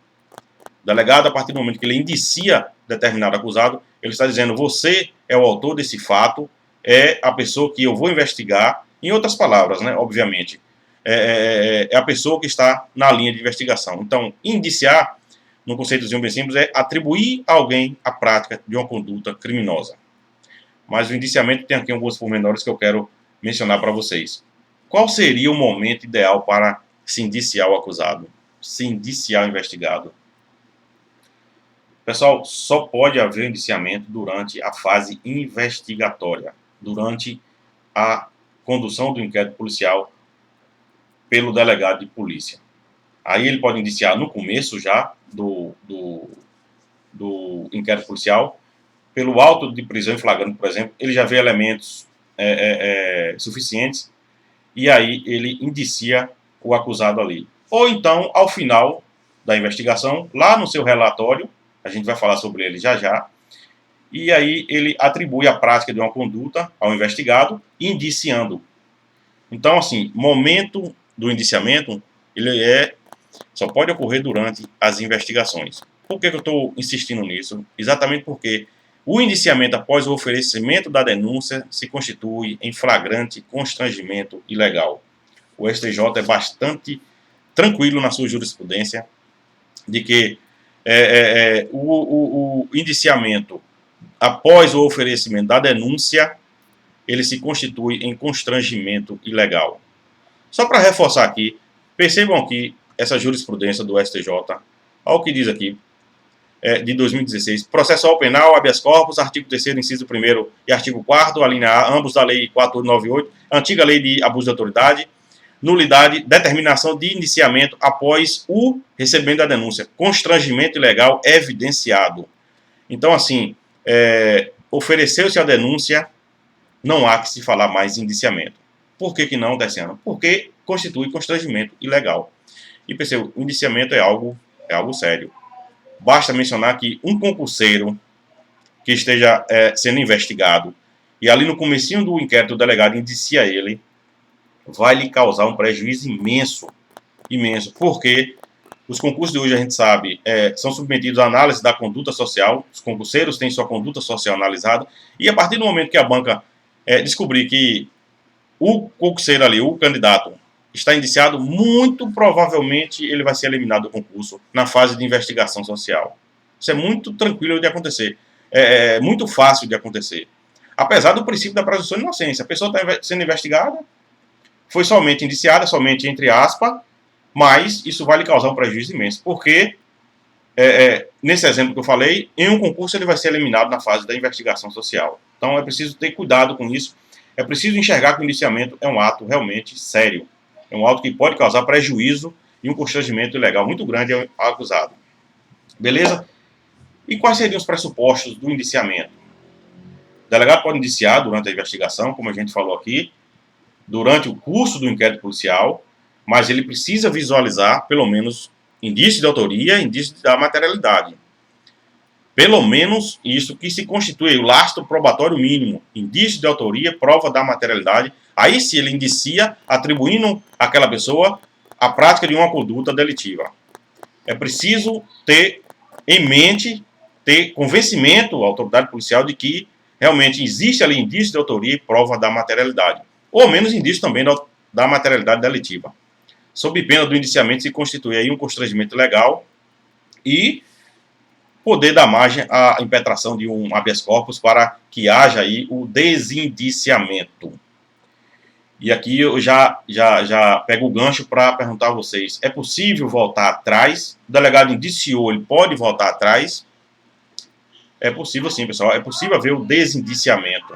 O delegado, a partir do momento que ele indicia determinado acusado, ele está dizendo: você é o autor desse fato, é a pessoa que eu vou investigar. Em outras palavras, né, obviamente, é a pessoa que está na linha de investigação. Então, indiciar, num conceitozinho bem simples, é atribuir a alguém a prática de uma conduta criminosa. Mas o indiciamento tem aqui alguns pormenores que eu quero mencionar para vocês. Qual seria o momento ideal para se indiciar o acusado? Se indiciar o investigado? Pessoal, só pode haver indiciamento durante a fase investigatória, durante a condução do inquérito policial pelo delegado de polícia. Aí ele pode indiciar no começo já do inquérito policial, pelo auto de prisão em flagrante, por exemplo, ele já vê elementos suficientes e aí ele indicia o acusado ali. Ou então, ao final da investigação, lá no seu relatório, a gente vai falar sobre ele já já, e aí ele atribui a prática de uma conduta ao investigado, indiciando. Então, assim, momento do indiciamento, ele só pode ocorrer durante as investigações. Por que eu estou insistindo nisso? Exatamente porque o indiciamento após o oferecimento da denúncia se constitui em flagrante constrangimento ilegal. O STJ é bastante tranquilo na sua jurisprudência de que o indiciamento após o oferecimento da denúncia, ele se constitui em constrangimento ilegal. Só para reforçar aqui, percebam aqui essa jurisprudência do STJ, olha o que diz aqui, de 2016, processual penal, habeas corpus, artigo 3º, inciso 1º e artigo 4º, a linha A, ambos da lei 4898, antiga lei de abuso de autoridade, nulidade, determinação de indiciamento após o recebimento da denúncia, constrangimento ilegal evidenciado. Então, assim, ofereceu-se a denúncia, não há que se falar mais em indiciamento. Por que não, Dessiano? Porque constitui constrangimento ilegal. E perceba, o indiciamento é algo sério. Basta mencionar que um concurseiro que esteja sendo investigado e ali no comecinho do inquérito o delegado indicia ele, vai lhe causar um prejuízo imenso, imenso, porque os concursos de hoje, a gente sabe, são submetidos à análise da conduta social, os concurseiros têm sua conduta social analisada, e a partir do momento que a banca descobrir que o concurseiro ali, o candidato, está indiciado, muito provavelmente ele vai ser eliminado do concurso na fase de investigação social. Isso é muito tranquilo de acontecer, é muito fácil de acontecer. Apesar do princípio da presunção de inocência, a pessoa está sendo investigada, foi somente indiciada, somente entre aspas, mas isso vai lhe causar um prejuízo imenso, porque, nesse exemplo que eu falei, em um concurso ele vai ser eliminado na fase da investigação social. Então é preciso ter cuidado com isso, é preciso enxergar que o indiciamento é um ato realmente sério, é um ato que pode causar prejuízo e um constrangimento ilegal muito grande ao acusado. Beleza? E quais seriam os pressupostos do indiciamento? O delegado pode indiciar durante a investigação, como a gente falou aqui, durante o curso do inquérito policial, mas ele precisa visualizar, pelo menos, indício de autoria, indício da materialidade. pelo menos isso que se constitui o lastro probatório mínimo, indício de autoria, prova da materialidade. Aí sim ele indicia, atribuindo àquela pessoa a prática de uma conduta delitiva. É preciso ter em mente, ter convencimento à autoridade policial de que realmente existe ali indício de autoria e prova da materialidade. Ou ao menos indício também da materialidade delitiva. Sob pena do indiciamento se constitui aí um constrangimento legal e poder dar margem à impetração de um habeas corpus para que haja aí o desindiciamento. E aqui eu já pego o gancho para perguntar a vocês, é possível voltar atrás? O delegado indiciou, ele pode voltar atrás? É possível sim, pessoal, é possível haver o desindiciamento.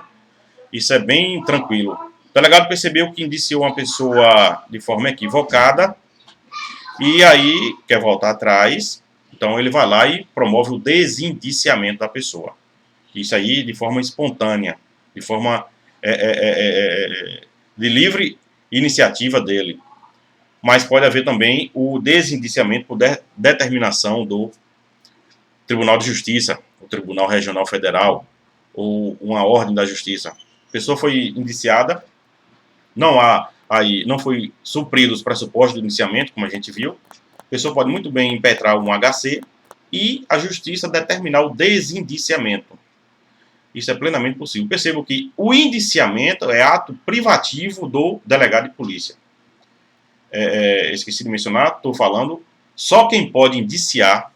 Isso é bem tranquilo. O delegado percebeu que indiciou uma pessoa de forma equivocada e aí quer voltar atrás, então ele vai lá e promove o desindiciamento da pessoa. Isso aí de forma espontânea, de forma de livre iniciativa dele. Mas pode haver também o desindiciamento por determinação do Tribunal de Justiça, o Tribunal Regional Federal, ou uma ordem da Justiça. A pessoa foi indiciada, não foi suprido os pressupostos do indiciamento, como a gente viu. A pessoa pode muito bem impetrar um HC e a Justiça determinar o desindiciamento. Isso é plenamente possível. Percebo que o indiciamento é ato privativo do delegado de polícia. Esqueci de mencionar, estou falando, só quem pode indiciar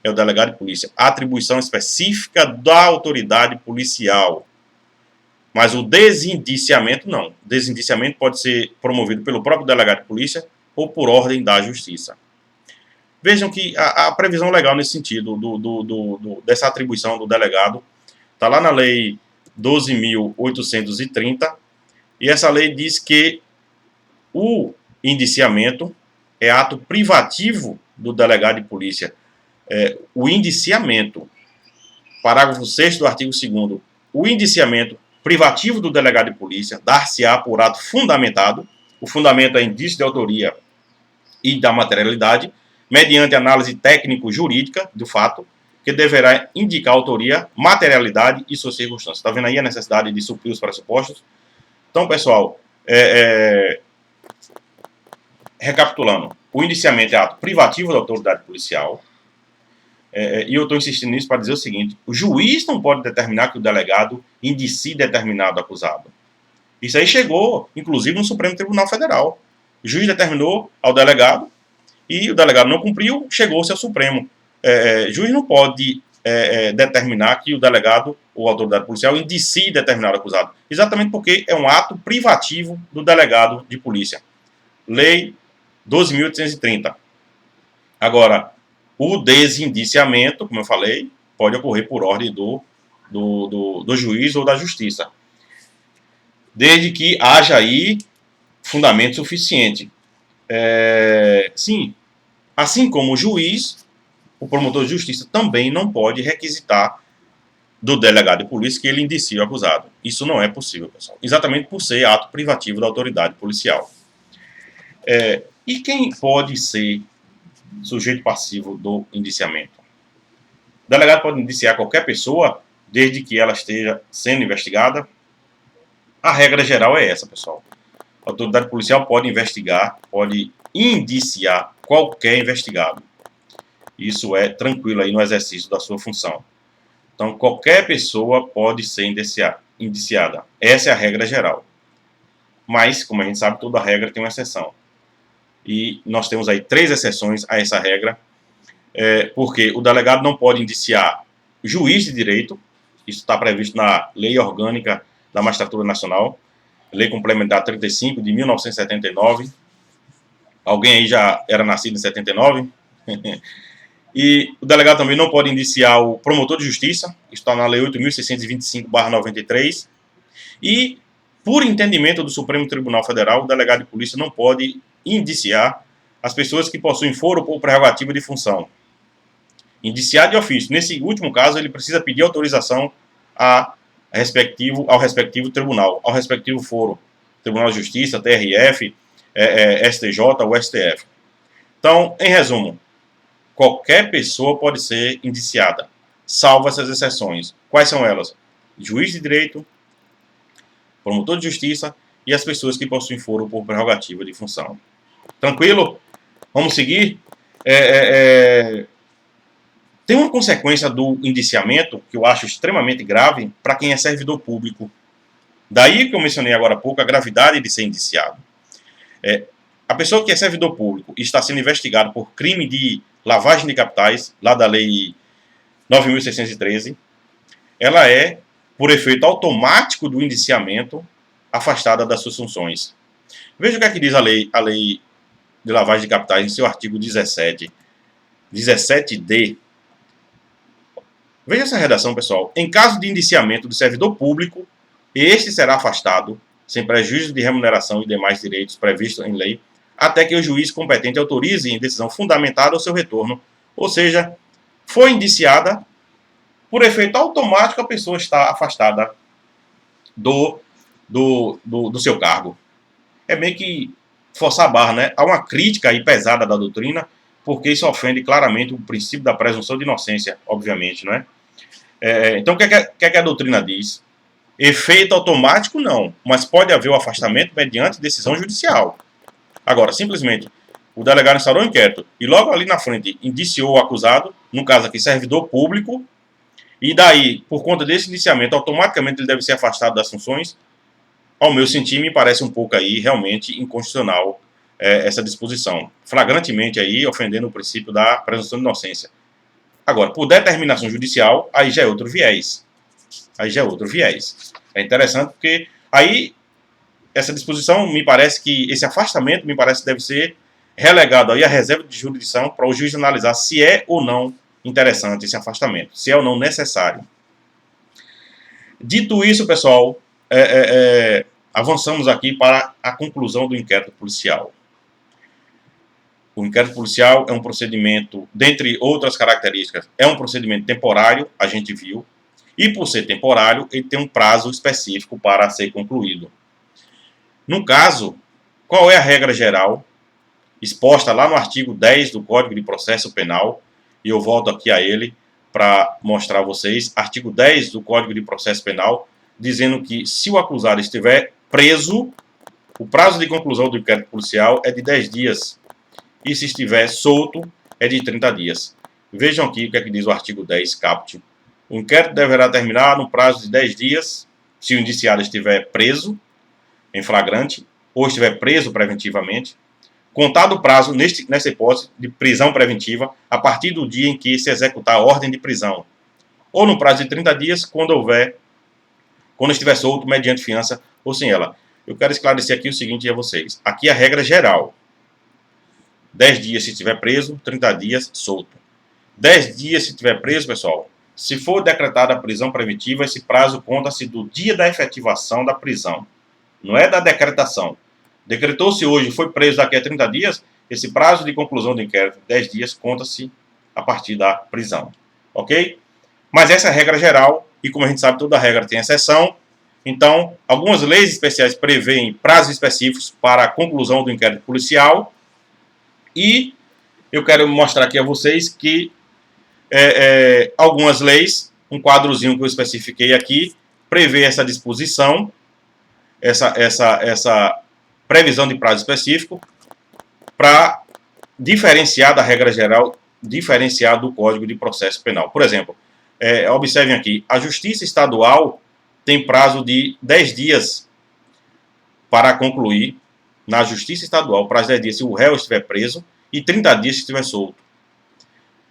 é o delegado de polícia. A atribuição específica da autoridade policial. Mas o desindiciamento não. O desindiciamento pode ser promovido pelo próprio delegado de polícia ou por ordem da Justiça. Vejam que a previsão legal nesse sentido, dessa atribuição do delegado, está lá na Lei 12.830, e essa lei diz que o indiciamento é ato privativo do delegado de polícia. O indiciamento, parágrafo 6º do artigo 2º, o indiciamento privativo do delegado de polícia dar-se-á por ato fundamentado, o fundamento é indício de autoria e da materialidade, mediante análise técnico-jurídica do fato, que deverá indicar autoria, materialidade e suas circunstâncias. Está vendo aí a necessidade de suprir os pressupostos? Então, pessoal, recapitulando, o indiciamento é ato privativo da autoridade policial, e eu estou insistindo nisso para dizer o seguinte, o juiz não pode determinar que o delegado indicie determinado acusado. Isso aí chegou, inclusive, no Supremo Tribunal Federal. O juiz determinou ao delegado, e o delegado não cumpriu, chegou-se ao Supremo. Juiz não pode determinar que o delegado ou a autoridade policial indicie determinado acusado. Exatamente porque é um ato privativo do delegado de polícia. Lei 12.830. Agora, o desindiciamento, como eu falei, pode ocorrer por ordem do juiz ou da justiça. Desde que haja aí fundamento suficiente. Sim, assim como o juiz, o promotor de justiça também não pode requisitar do delegado de polícia que ele indicie o acusado. Isso não é possível, pessoal. Exatamente por ser ato privativo da autoridade policial. E quem pode ser sujeito passivo do indiciamento? O delegado pode indiciar qualquer pessoa, desde que ela esteja sendo investigada. A regra geral é essa, pessoal. A autoridade policial pode investigar, pode indiciar qualquer investigado. Isso é tranquilo aí no exercício da sua função. Então, qualquer pessoa pode ser indiciada. Essa é a regra geral. Mas, como a gente sabe, toda regra tem uma exceção. E nós temos aí 3 exceções a essa regra, porque o delegado não pode indiciar juiz de direito, isso está previsto na Lei Orgânica da Magistratura Nacional, Lei Complementar 35 de 1979. Alguém aí já era nascido em 79? E o delegado também não pode indiciar o promotor de justiça, isso está na Lei 8.625/93. E, por entendimento do Supremo Tribunal Federal, o delegado de polícia não pode indiciar as pessoas que possuem foro ou prerrogativa de função. Indiciar de ofício. Nesse último caso, ele precisa pedir autorização ao respectivo tribunal, ao respectivo foro. Tribunal de Justiça, TRF, STJ ou STF. Então, em resumo, qualquer pessoa pode ser indiciada. salvo essas exceções. Quais são elas? Juiz de direito, promotor de justiça e as pessoas que possuem foro por prerrogativa de função. Tranquilo? Vamos seguir? Tem uma consequência do indiciamento que eu acho extremamente grave para quem é servidor público. Daí que eu mencionei agora há pouco a gravidade de ser indiciado. A pessoa que é servidor público e está sendo investigado por crime de lavagem de capitais, lá da Lei 9.613, ela é, por efeito automático do indiciamento, afastada das suas funções. Veja o que é que diz a lei de lavagem de capitais em seu artigo 17. 17D. Veja essa redação, pessoal. Em caso de indiciamento do servidor público, este será afastado, sem prejuízo de remuneração e demais direitos previstos em lei, até que o juiz competente autorize em decisão fundamentada o seu retorno. Ou seja, foi indiciada, por efeito automático a pessoa está afastada do seu cargo. É meio que forçar a barra, né? Há uma crítica aí pesada da doutrina, porque isso ofende claramente o princípio da presunção de inocência, obviamente, não é? Então, o que é que a doutrina diz? Efeito automático, não, mas pode haver o afastamento mediante decisão judicial. Agora, simplesmente, o delegado instaurou um inquérito e logo ali na frente indiciou o acusado, no caso aqui, servidor público, e daí, por conta desse indiciamento, automaticamente ele deve ser afastado das funções. Ao meu sentir, me parece um pouco aí realmente inconstitucional essa disposição. Flagrantemente aí, ofendendo o princípio da presunção de inocência. Agora, por determinação judicial, aí já é outro viés. É interessante porque aí essa disposição, me parece que esse afastamento, me parece que deve ser relegado aí à reserva de jurisdição para o juiz analisar se é ou não interessante esse afastamento, se é ou não necessário. Dito isso, pessoal, avançamos aqui para a conclusão do inquérito policial. O inquérito policial é um procedimento, dentre outras características, é um procedimento temporário, a gente viu, e por ser temporário, ele tem um prazo específico para ser concluído. No caso, qual é a regra geral exposta lá no artigo 10 do Código de Processo Penal, e eu volto aqui a ele para mostrar a vocês, artigo 10 do Código de Processo Penal, dizendo que se o acusado estiver preso, o prazo de conclusão do inquérito policial é de 10 dias, e se estiver solto, é de 30 dias. Vejam aqui o que é que diz o artigo 10, caput. O inquérito deverá terminar no prazo de 10 dias, se o indiciado estiver preso, em flagrante, ou estiver preso preventivamente, contado o prazo, nessa hipótese, de prisão preventiva, a partir do dia em que se executar a ordem de prisão, ou no prazo de 30 dias, quando estiver solto, mediante fiança ou sem ela. Eu quero esclarecer aqui o seguinte a vocês. Aqui a regra geral. 10 dias se estiver preso, 30 dias solto. 10 dias se estiver preso, pessoal, se for decretada a prisão preventiva, esse prazo conta-se do dia da efetivação da prisão. Não é da decretação. Decretou-se hoje, foi preso daqui a 30 dias, esse prazo de conclusão do inquérito, 10 dias, conta-se a partir da prisão. Ok? Mas essa é a regra geral, e como a gente sabe, toda regra tem exceção. Então, algumas leis especiais prevêem prazos específicos para a conclusão do inquérito policial. E eu quero mostrar aqui a vocês que algumas leis, um quadrozinho que eu especifiquei aqui, prevê essa disposição, essa previsão de prazo específico, para diferenciar da regra geral, diferenciar do Código de Processo Penal. Por exemplo, observem aqui, a Justiça Estadual tem prazo de 10 dias para concluir, na Justiça Estadual, prazo de 10 dias se o réu estiver preso, e 30 dias se estiver solto.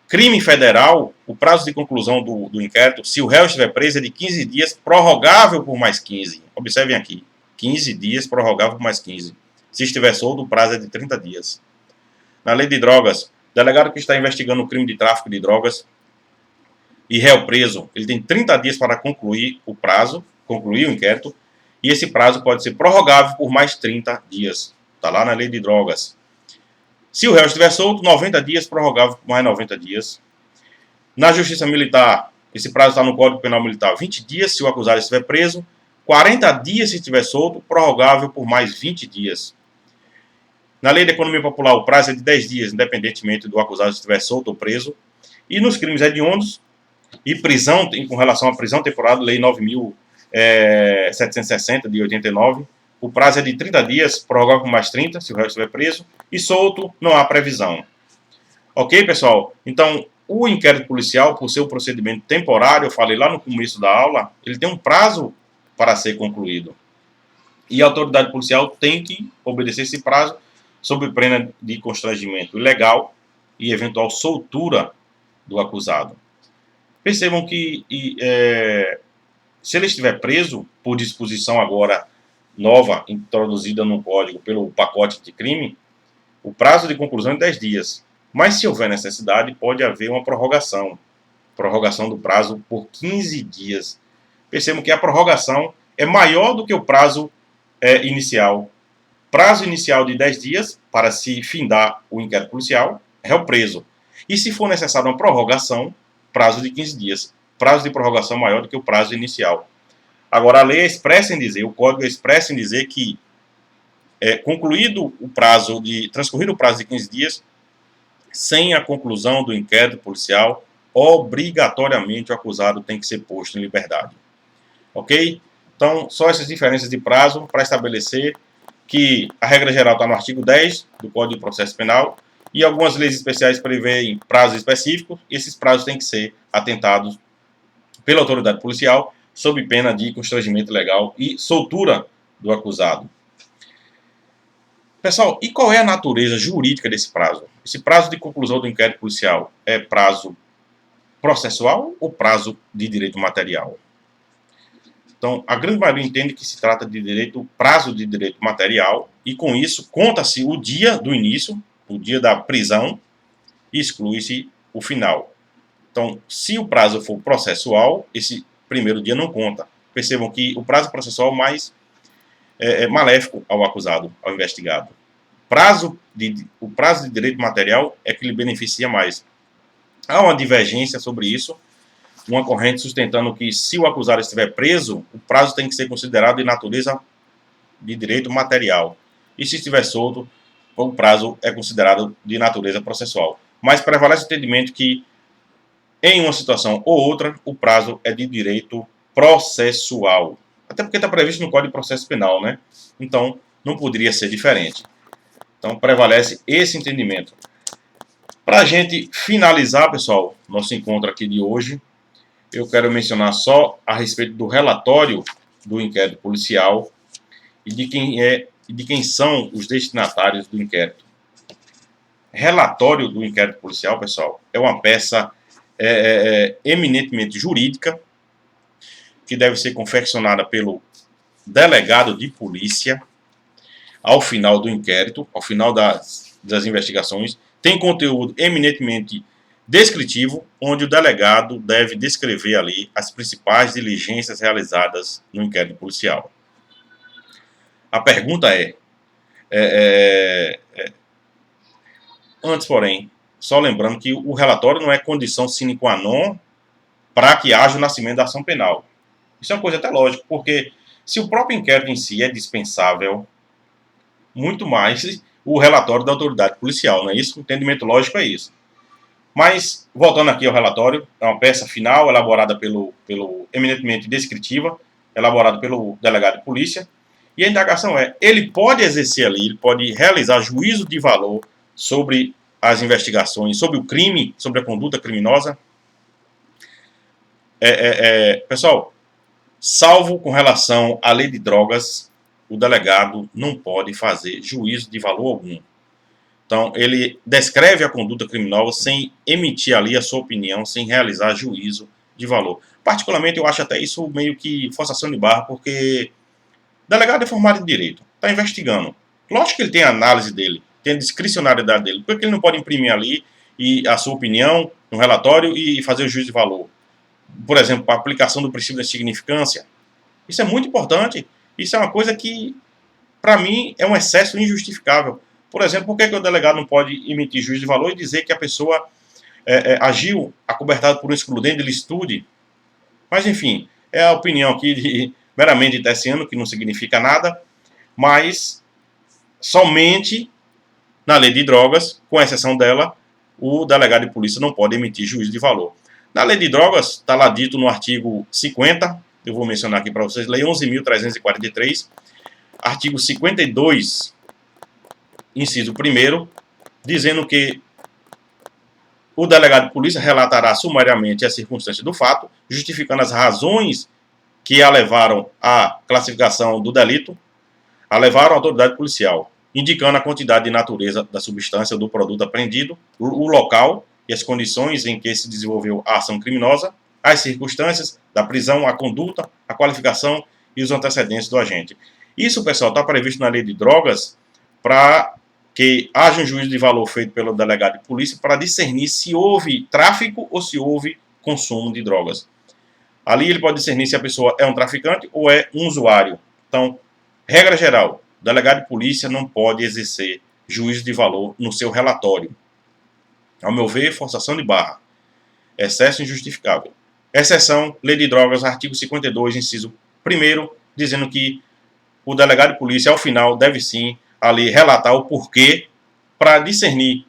Crime federal, o prazo de conclusão do inquérito, se o réu estiver preso, é de 15 dias, prorrogável por mais 15. Observem aqui, 15 dias, prorrogável por mais 15. Se estiver solto, o prazo é de 30 dias. Na lei de drogas, o delegado que está investigando o crime de tráfico de drogas e réu preso, ele tem 30 dias para concluir o prazo, concluir o inquérito, e esse prazo pode ser prorrogável por mais 30 dias. Está lá na lei de drogas. Se o réu estiver solto, 90 dias, prorrogável por mais 90 dias. Na Justiça Militar, esse prazo está no Código Penal Militar, 20 dias, se o acusado estiver preso. 40 dias se estiver solto, prorrogável por mais 20 dias. Na Lei da Economia Popular, o prazo é de 10 dias, independentemente do acusado estiver solto ou preso. E nos crimes hediondos, E prisão, com relação à prisão temporária, lei 9.760 de 89, o prazo é de 30 dias, prorrogável por mais 30, se o réu estiver preso, e solto, não há previsão. Ok, pessoal? Então, o inquérito policial, por ser um procedimento temporário, eu falei lá no começo da aula, ele tem um prazo para ser concluído. E a autoridade policial tem que obedecer esse prazo sob pena de constrangimento ilegal e eventual soltura do acusado. Percebam que se ele estiver preso por disposição agora nova, introduzida no Código pelo pacote de crime, o prazo de conclusão é 10 dias. Mas se houver necessidade, pode haver uma prorrogação do prazo por 15 dias. Percebam que a prorrogação é maior do que o prazo inicial. Prazo inicial de 10 dias para se findar o inquérito policial, réu preso. E se for necessário uma prorrogação, prazo de 15 dias. Prazo de prorrogação maior do que o prazo inicial. Agora, a lei é expressa em dizer, o Código é expresso em dizer que, transcorrido o prazo de 15 dias, sem a conclusão do inquérito policial, obrigatoriamente o acusado tem que ser posto em liberdade. Ok? Então, só essas diferenças de prazo para estabelecer que a regra geral está no artigo 10 do Código de Processo Penal e algumas leis especiais prevêem prazos específicos e esses prazos têm que ser atentados pela autoridade policial sob pena de constrangimento legal e soltura do acusado. Pessoal, e qual é a natureza jurídica desse prazo? Esse prazo de conclusão do inquérito policial é prazo processual ou prazo de direito material? Então, a grande maioria entende que se trata de prazo de direito material e, com isso, conta-se o dia do início, o dia da prisão, e exclui-se o final. Então, se o prazo for processual, esse primeiro dia não conta. Percebam que o prazo processual mais maléfico ao acusado, ao investigado. O prazo de direito material é que lhe beneficia mais. Há uma divergência sobre isso, uma corrente sustentando que se o acusado estiver preso, o prazo tem que ser considerado de natureza de direito material. E se estiver solto, o prazo é considerado de natureza processual. Mas prevalece o entendimento que, em uma situação ou outra, o prazo é de direito processual. Até porque está previsto no Código de Processo Penal, né? Então, não poderia ser diferente. Então, prevalece esse entendimento. Para a gente finalizar, pessoal, nosso encontro aqui de hoje, eu quero mencionar só a respeito do relatório do inquérito policial e de quem são os destinatários do inquérito. Relatório do inquérito policial, pessoal, é uma peça eminentemente jurídica que deve ser confeccionada pelo delegado de polícia ao final do inquérito, ao final das investigações. Tem conteúdo eminentemente descritivo, onde o delegado deve descrever ali as principais diligências realizadas no inquérito policial. A pergunta antes, porém, só lembrando que o relatório não é condição sine qua non para que haja o nascimento da ação penal. Isso é uma coisa até lógica, porque se o próprio inquérito em si é dispensável, muito mais o relatório da autoridade policial, não é isso? O entendimento lógico é isso. Mas, voltando aqui ao relatório, é uma peça final elaborada pelo eminentemente descritiva, elaborada pelo delegado de polícia, e a indagação ele pode exercer ali, ele pode realizar juízo de valor sobre as investigações, sobre o crime, sobre a conduta criminosa? Pessoal, salvo com relação à lei de drogas, o delegado não pode fazer juízo de valor algum. Então, ele descreve a conduta criminosa sem emitir ali a sua opinião, sem realizar juízo de valor. Particularmente, eu acho até isso meio que forçação de barra, porque o delegado é formado em direito, está investigando. Lógico que ele tem a análise dele, tem a discricionariedade dele. Por que ele não pode imprimir ali a sua opinião no relatório e fazer o juízo de valor? Por exemplo, a aplicação do princípio da significância. Isso é muito importante. Isso é uma coisa que, para mim, é um excesso injustificável. Por exemplo, por que o delegado não pode emitir juízo de valor e dizer que a pessoa agiu acobertada por um excludente de licitude? Mas, enfim, é a opinião aqui meramente teciano, que não significa nada, mas somente na lei de drogas, com exceção dela, o delegado de polícia não pode emitir juízo de valor. Na lei de drogas, está lá dito no artigo 50, eu vou mencionar aqui para vocês, lei 11.343, artigo 52, inciso 1º, dizendo que o delegado de polícia relatará sumariamente as circunstâncias do fato, justificando as razões que a levaram à classificação do delito, a levaram à autoridade policial, indicando a quantidade e natureza da substância ou do produto apreendido, o local e as condições em que se desenvolveu a ação criminosa, as circunstâncias da prisão, a conduta, a qualificação e os antecedentes do agente. Isso, pessoal, está previsto na lei de drogas para que haja um juízo de valor feito pelo delegado de polícia para discernir se houve tráfico ou se houve consumo de drogas. Ali ele pode discernir se a pessoa é um traficante ou é um usuário. Então, regra geral, o delegado de polícia não pode exercer juízo de valor no seu relatório. Ao meu ver, forçação de barra, excesso injustificável. Exceção, lei de drogas, artigo 52, inciso 1º, dizendo que o delegado de polícia, ao final, deve sim ali relatar o porquê para discernir.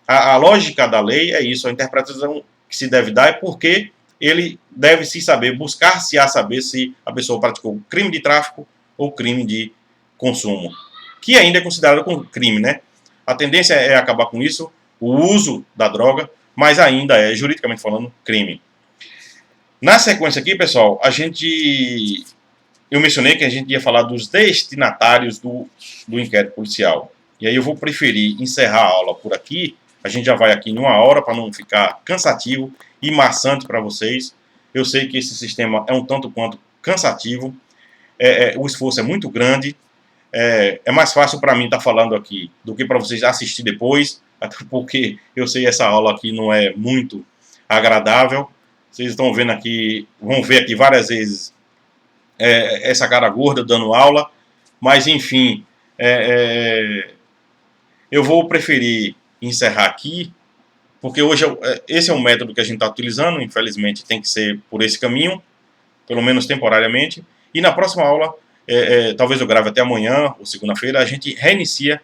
A lógica da lei é isso, a interpretação que se deve dar é porque ele deve se saber, buscar-se a saber se a pessoa praticou crime de tráfico ou crime de consumo, que ainda é considerado como crime, né? A tendência é acabar com isso, o uso da droga, mas ainda é, juridicamente falando, crime. Na sequência aqui, pessoal, eu mencionei que a gente ia falar dos destinatários do inquérito policial. E aí eu vou preferir encerrar a aula por aqui. A gente já vai aqui em 1 hora para não ficar cansativo e maçante para vocês. Eu sei que esse sistema é um tanto quanto cansativo. O esforço é muito grande. É mais fácil para mim estar falando aqui do que para vocês assistir depois. Até porque eu sei que essa aula aqui não é muito agradável. Vocês estão vendo aqui, vão ver aqui várias vezes essa cara gorda dando aula, mas enfim, eu vou preferir encerrar aqui, porque hoje esse é o método que a gente está utilizando, infelizmente tem que ser por esse caminho, pelo menos temporariamente, e na próxima aula, talvez eu grave até amanhã ou segunda-feira, a gente reinicia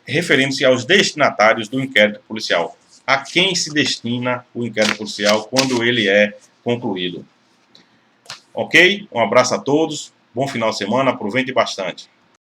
referindo-se aos destinatários do inquérito policial, a quem se destina o inquérito policial quando ele é concluído. Ok? Um abraço a todos, bom final de semana, aproveitem bastante.